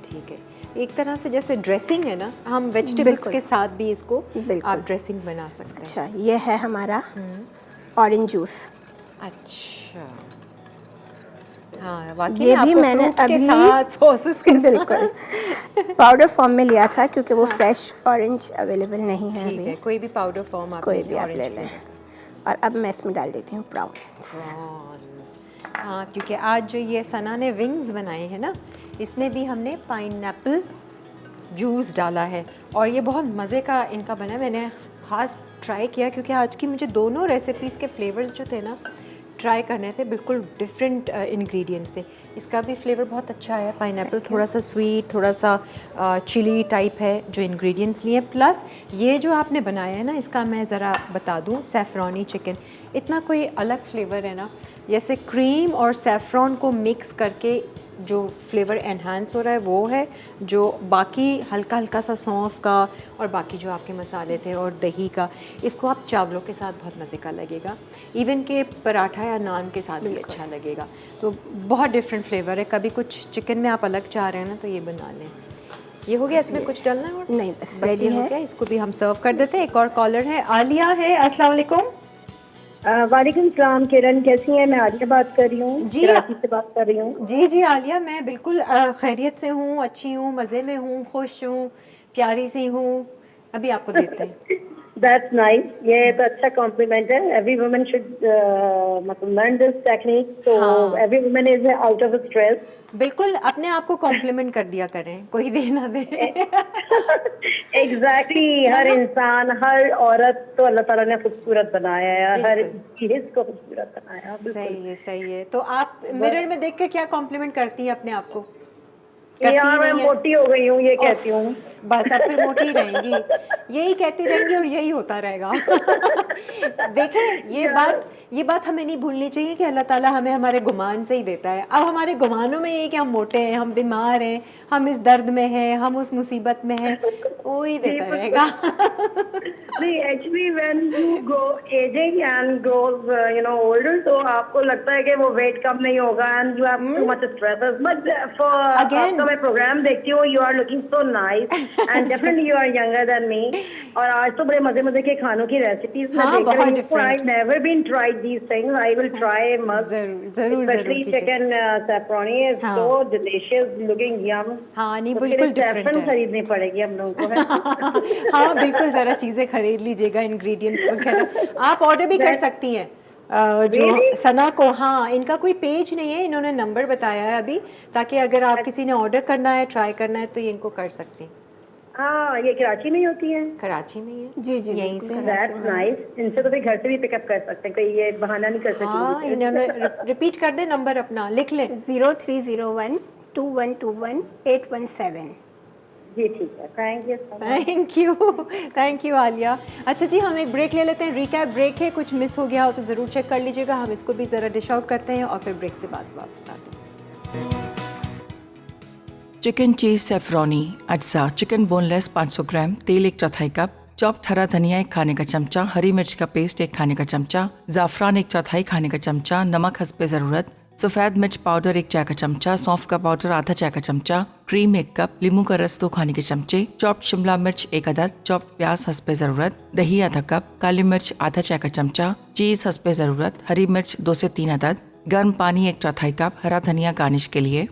ठीक है। एक तरह से जैसे ड्रेसिंग है ना, हम वेजिटेबल्स बिल्कुल। के साथ भी इसको बिल्कुल। आप ड्रेसिंग बना सकते हैं। अच्छा, ये है हमारा ऑरेंज जूस। अच्छा, हाँ, वाकई ये में भी आपको मैंने fruits के अभी साथ सॉसेस के बिल्कुल पाउडर फॉर्म में लिया था, क्योंकि वो फ्रेश ऑरेंज अवेलेबल नहीं है ठीक है, अभी। कोई भी पाउडर फॉर्म आप कोई लीजिए, भी आप orange ले लें। flavor। और अब मैं इसमें डाल देती हूँ प्राउन। प्रॉन्स, हाँ, क्योंकि आज जो ये सना ने विंग्स बनाए हैं ना, इसमें भी हमने पाइनएप्पल जूस डाला है और ये बहुत मज़े का इनका बना है। मैंने ख़ास ट्राई किया क्योंकि आज की मुझे दोनों रेसिपीज़ के फ्लेवर्स जो थे ना ट्राई करने थे, बिल्कुल डिफरेंट इंग्रेडिएंट्स थे। इसका भी फ्लेवर बहुत अच्छा है, पाइनएप्पल थोड़ा सा स्वीट, थोड़ा सा चिली टाइप है जो इंग्रेडिएंट्स लिए। प्लस ये जो आपने बनाया है ना, इसका मैं ज़रा बता दूं, सैफ़रॉनी चिकन, इतना कोई अलग फ्लेवर है ना, जैसे क्रीम और सैफ़रॉन को मिक्स करके जो फ्लेवर एनहांस हो रहा है वो है, जो बाकी हल्का हल्का सा सौंफ का और बाकी जो आपके मसाले थे और दही का, इसको आप चावलों के साथ बहुत मज़े का लगेगा, इवन के पराठा या नान के साथ भी अच्छा लगेगा। तो बहुत डिफरेंट फ्लेवर है। कभी कुछ चिकन में आप अलग चाह रहे हैं ना, तो ये बना लें। ये हो गया, इसमें कुछ डालना है और नहीं, बस ये रेडी हो है। गया। इसको भी हम सर्व कर देते हैं। एक और कॉलर है, आलिया है। अस्सलाम वालेकुम। वालेकुम सलाम किरण, कैसी हैं? मैं आलिया बात कर रही हूँ, जी। कराची से बात कर रही हूँ। जी जी आलिया, मैं बिल्कुल खैरियत से हूँ, अच्छी हूँ, मज़े में हूँ, खुश हूँ, प्यारी सी हूँ। अभी आपको देते हैं। दैट्स नाइस, ये तो अच्छा कॉम्प्लीमेंट है। एवरी वुमन शुड मतलब लर्न दिस टेक्निक, तो हाँ। Every woman is out of stress. बिल्कुल, अपने आप को कॉम्प्लीमेंट कर दिया करें, कोई दे ना दे। एग्जैक्टली, हर इंसान, हर औरत तो अल्लाह ताला ने खूबसूरत बनाया है, हर चीज को खूबसूरत बनाया है। बिल्कुल सही है, सही है। तो आप मिरर में देख कर क्या कॉम्प्लीमेंट करती हैं अपने आप को? करती यार मैं नहीं है? मोटी हो गई हूँ, ये कहती हूँ। बस अब फिर मोटी रहेंगी, यही कहती रहेंगी और यही होता रहेगा। देखें, ये बात हमें नहीं भूलनी चाहिए कि अल्लाह ताला हमें हमारे गुमान से ही देता है। अब हमारे गुमानों में ये कि हम मोटे हैं, हम बीमार हैं, हम इस दर्द में हैं, हम उस मुसीबत में हैं, वो ही देता रहेगा। नहीं, actually when you go ageing and grows you know older, तो आपको लगता है कि वो वेट कम नहीं होगा and you have too much stress. But for Again- आपका मैं प्रोग्राम देखती हूँ, you are looking so nice and definitely you are younger than me. और आज तो बड़े मजे मजे के खानों की रेसिपीज मैं हाँ, देख बहुत रही हूँ। different। I never been tried these things, I will try must. जरूर स्पेशली कीजिए। चिकन सैफरॉनी इज हाँ। So delicious looking, yum. हाँ, नहीं, बिल्कुल डिफरेंट है। खरीदनी पड़ेगी हम लोगों को, है? हाँ बिल्कुल, ज़रा चीज़ें खरीद लीजिएगा, इंग्रेडिएंट्स वगैरह। आप ऑर्डर भी कर सकती हैं जो Really? सना को। हाँ, इनका कोई पेज नहीं है, इन्होंने नंबर बताया है अभी, ताकि अगर आप किसी ने ऑर्डर करना है, ट्राई करना है, तो ये इनको कर सकती हैं। हाँ, ये कराची में ही होती है। कराची में ही है। जी जी, यहीं बिल्कुल से। कराची दैट्स में। नाइस। इनसे तो फिर घर से भी पिकअप कर सकते हैं, कोई ये बहाना नहीं कर हाँ, सकती। इन्होंने रिपीट कर दे, नंबर अपना लिख लें। 0301 2121 817। जी ठीक है, thank you. Thank you Alia. अच्छा जी, हम एक ब्रेक ले लेते हैं, रिकैप ब्रेक है, कुछ मिस हो गया हो तो ज़रूर चेक कर लीजिएगा। हम इसको भी ज़रा डिश आउट करते हैं और फिर ब्रेक से बाद वापस आते हैं। चिकन चीज़ सेफ्रॉनी अज्जा, चिकन बोनलेस 500 ग्राम, तेल 1/4 कप, चॉप्ड हरा धनिया 1 खाने का चमचा, हरी मिर्च का पेस्ट 1 खाने का चमचा, ज़ाफ़रान 1/4 खाने का चमचा, नमक हस्बे ज़रूरत, सफ़ेद मिर्च पाउडर 1 चाय का चमचा, सौंफ का पाउडर आधा चाय का चमचा, क्रीम 1 कप, नींबू का रस 2 खाने के चमचे, चॉप्ड शिमला मिर्च 1 अदद, चॉप्ड प्याज हस्बे ज़रूरत, दही आधा कप, काली मिर्च आधा चाय का चमचा, चीज़ हस्बे ज़रूरत, हरी मिर्च 2 से 3 अदद, गर्म पानी 1/4 कप, हरा धनिया गार्निश के लिए।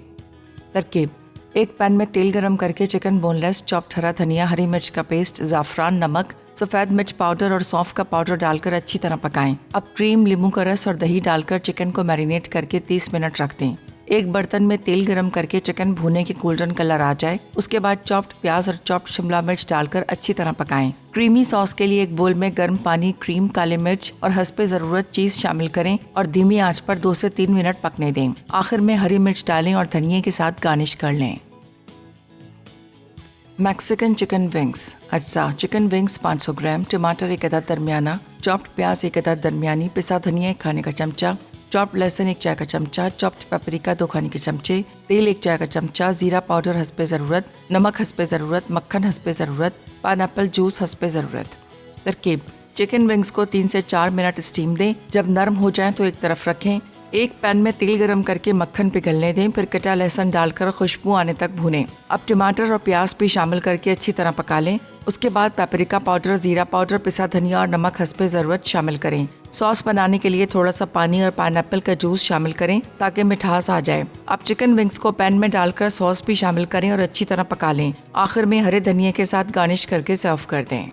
तरकीब: एक पैन में तेल गरम करके चिकन बोनलेस, चॉप्ड हरा धनिया, हरी मिर्च का पेस्ट, ज़ाफ़रान, नमक, सफ़ेद मिर्च पाउडर और सौंफ का पाउडर डालकर अच्छी तरह पकाएं। अब क्रीम, नींबू का रस और दही डालकर चिकन को मैरिनेट करके 30 मिनट रख दें। एक बर्तन में तेल गरम करके चिकन भुने के गोल्डन कलर आ जाए, उसके बाद चॉप्ड प्याज और चॉप्ड शिमला मिर्च डालकर अच्छी तरह पकाएं। क्रीमी सॉस के लिए एक बोल में गर्म पानी, क्रीम, काली मिर्च और हस्बे ज़रूरत चीज़ शामिल करें और धीमी आंच पर 2 से 3 मिनट पकने दें। आखिर में हरी मिर्च डालें और धनिये के साथ गार्निश कर लें। Mexican chicken wings. अज्जा: चिकन विंग्स 500 ग्राम, टमाटर 1 अदद दरमियाना, चॉप्ड प्याज 1 अदद दरमियानी, पिसा धनिया 1 खाने का चमचा, चॉप्ड लहसुन 1 चाय का चमचा, चॉप्ड पेपरिका 2 खाने के चमचे, तेल 1 चाय का चमचा, जीरा पाउडर हस्बे ज़रूरत, नमक हस्बे ज़रूरत, मक्खन हस्बे ज़रूरत, पाइनएप्पल जूस हस्बे ज़रूरत। तरकीब: चिकन विंग्स को 3 से 4 मिनट स्टीम दें। जब नरम हो जाएं तो एक तरफ रखें। एक पैन में तेल गरम करके मक्खन पिघलने दें, फिर कटा लहसुन डालकर खुशबू आने तक भूनें। अब टमाटर और प्याज भी शामिल करके अच्छी तरह पका लें। उसके बाद पेपरिका पाउडर, जीरा पाउडर, पिसा धनिया और नमक हस्बे ज़रूरत शामिल करें। सॉस बनाने के लिए थोड़ा सा पानी और पाइनएप्पल का जूस शामिल करें ताकि मिठास आ जाए। अब चिकन विंग्स को पैन में डालकर सॉस भी शामिल करें और अच्छी तरह पका लें। आखिर में हरे धनिया के साथ गार्निश करके सर्व कर दें।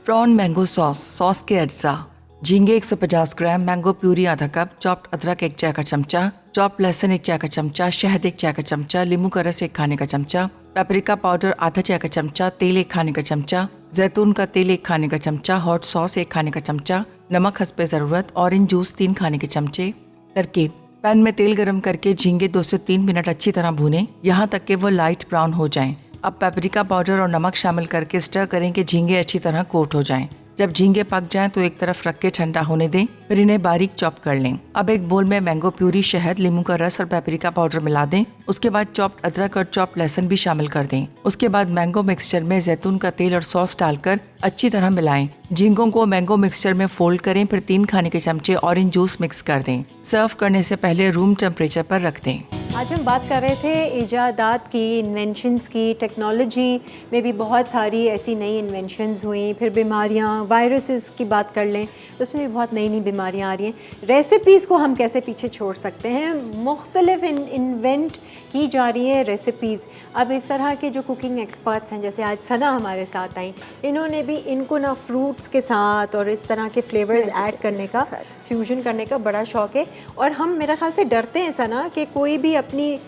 प्रॉन मैंगो सॉस के अज्जा: झींगे 150 ग्राम, मैंगो प्यूरी आधा कप, चॉप्ड अदरक 1 चाय का चमचा, चॉप्ड लहसुन 1 चाय का चमचा, शहद 1 चाय का चमचा, नींबू का रस 1 खाने का चमचा, पेपरिका पाउडर आधा चाय का चमचा, तेल 1 खाने का चमचा, जैतून का तेल 1 खाने का चमचा, हॉट सॉस 1 खाने का चमचा, नमक हस्बे ज़रूरत, ऑरेंज जूस 3 खाने के चमचे। तरकीब: पैन में तेल गरम करके झींगे 2 से 3 मिनट अच्छी तरह भूनें, यहाँ तक कि वो लाइट ब्राउन हो जाएं। अब पेपरिका पाउडर और नमक शामिल करके स्टर करें कि झींगे अच्छी तरह कोट हो जाएं। जब झींगे पक जाएं तो एक तरफ रख के ठंडा होने दें, फिर इन्हें बारीक चॉप कर लें। अब एक बोल में मैंगो प्यूरी, शहद, नींबू का रस और पेपरिका पाउडर मिला दें। उसके बाद चॉप्ड अदरक और चॉप्ड लहसुन भी शामिल कर दें। उसके बाद मैंगो मिक्सचर में जैतून का तेल और सॉस डालकर अच्छी तरह मिलाएं। झींगों को मैंगो मिक्सचर में फोल्ड करें, फिर 3 खाने के चमचे ऑरेंज जूस मिक्स कर दें। सर्व करने से पहले रूम टेम्परेचर पर रख दें। आज हम बात कर रहे थे इजादात की, इन्वेंशंस की। टेक्नोलॉजी में भी बहुत सारी ऐसी नई इन्वेंशंस हुई, फिर बीमारियां, वायरसेस की बात कर लें तो उसमें भी बहुत नई नई बीमारियां आ रही हैं। रेसिपीज़ को हम कैसे पीछे छोड़ सकते हैं? मुख्तलिफ इन्वेंट की जा रही हैं रेसिपीज़। अब इस तरह के जो कुकिंग एक्सपर्ट्स हैं, जैसे आज सना हमारे साथ आई, इन्होंने भी इनको ना फ्रूट्स के साथ और इस तरह के फ्लेवर्स ऐड करने का, फ्यूजन करने का बड़ा शौक है। और हम मेरा ख्याल से डरते हैं सना कि कोई भी अपनी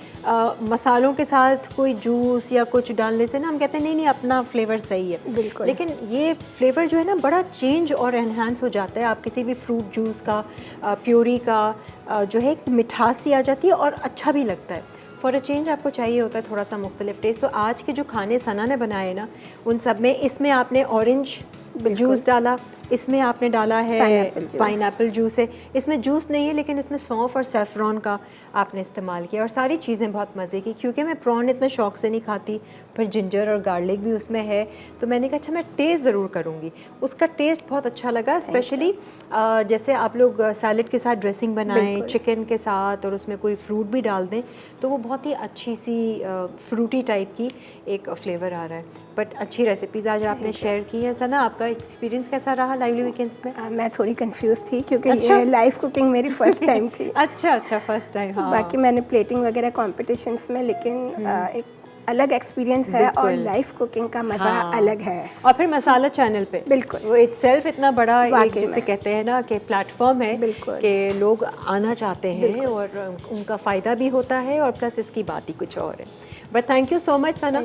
मसालों के साथ कोई जूस या कुछ डालने से ना हम कहते हैं नहीं नहीं अपना फ्लेवर सही है। बिल्कुल। लेकिन ये फ्लेवर जो है ना बड़ा चेंज और एनहांस हो जाता है। आप किसी भी फ्रूट जूस का, प्योरी का जो है मिठास सी आ जाती है और अच्छा भी लगता है। फॉर अ चेंज आपको चाहिए होता है थोड़ा सा मुख्तलिफ टेस्ट। तो आज के जो खाने सना ने बनाए ना उन सब में, इसमें आपने ऑरेंज जूस डाला, इसमें आपने डाला है पाइनएप्पल जूस है, इसमें जूस नहीं है लेकिन इसमें सौंफ और सैफरॉन का आपने इस्तेमाल किया और सारी चीज़ें बहुत मज़े की। क्योंकि मैं प्रॉन इतने शौक से नहीं खाती, फिर जिंजर और गार्लिक भी उसमें है, तो मैंने कहा अच्छा मैं टेस्ट ज़रूर करूँगी। उसका टेस्ट बहुत अच्छा लगा, स्पेशली जैसे आप लोग सैलड के साथ ड्रेसिंग बनाएं चिकन के साथ और उसमें कोई फ्रूट भी डाल दें तो वो बहुत ही अच्छी सी फ्रूटी टाइप की एक फ्लेवर आ रहा है। बट अच्छी रेसिपीज़ आज आपने शेयर की है सना। आपका एक्सपीरियंस कैसा रहा लाइवली वीकेंड्स में? मैं थोड़ी कंफ्यूज थी क्योंकि ये लाइव कुकिंग मेरी फर्स्ट टाइम थी। अच्छा फर्स्ट टाइम। हाँ, बाकी मैंने प्लेटिंग वगैरह कॉम्पिटिशन्स में, लेकिन एक अलग एक्सपीरियंस है और लाइव कुकिंग का मज़ा अलग है। और फिर मसाला चैनल पे बिल्कुल वो इटसेल्फ इतना बड़ा एक जिसे कहते हैं ना कि प्लेटफॉर्म है कि लोग आना चाहते हैं और उनका फ़ायदा भी होता है और प्लस इसकी बात ही कुछ और है। But thank you so much Sana,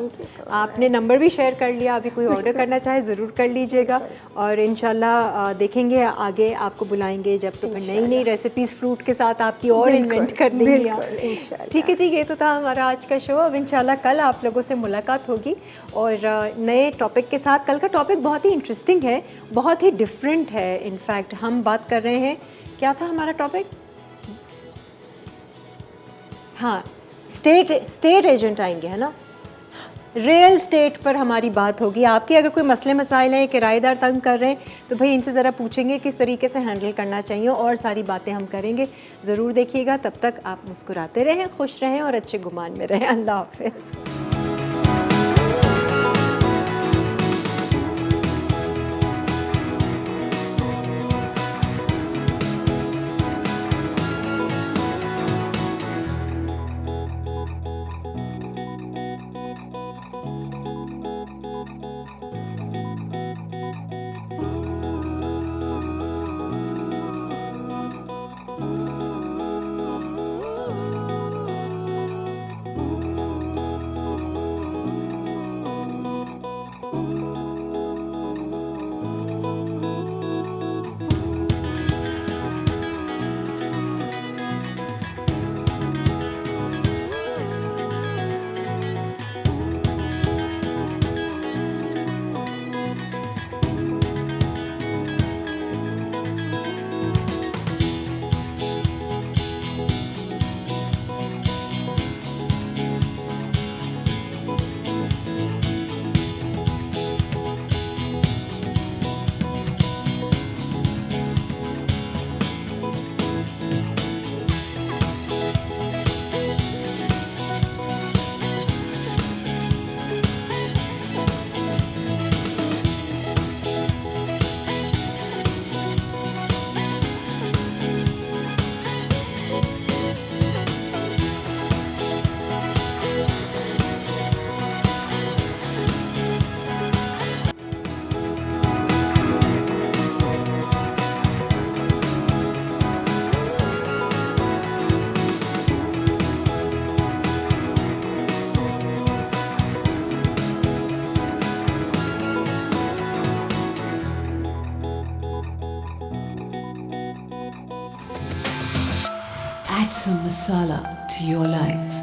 आपने नंबर भी शेयर कर लिया। अभी कोई ऑर्डर करना चाहे ज़रूर कर लीजिएगा और इंशाल्लाह देखेंगे आगे आपको बुलाएंगे जब तो नई नई रेसिपीज़ फ्रूट के साथ आपकी और इन्वेंट करनी है। ठीक है जी, ये तो था हमारा आज का शो। अब इंशाल्लाह कल आप लोगों से मुलाकात होगी और नए टॉपिक के साथ। कल का टॉपिक बहुत ही इंटरेस्टिंग है, बहुत ही डिफरेंट है। इनफैक्ट हम बात कर रहे हैं, क्या था हमारा टॉपिक? हाँ, स्टेट एजेंट आएंगे, है ना? रियल स्टेट पर हमारी बात होगी। आपके अगर कोई मसले मसाइल हैं, किराएदार तंग कर रहे हैं, तो भाई इनसे ज़रा पूछेंगे किस तरीके से हैंडल करना चाहिए, और सारी बातें हम करेंगे। ज़रूर देखिएगा। तब तक आप मुस्कुराते रहें, खुश रहें और अच्छे गुमान में रहें। अल्लाह हाफ़िज़। Add some masala to your life.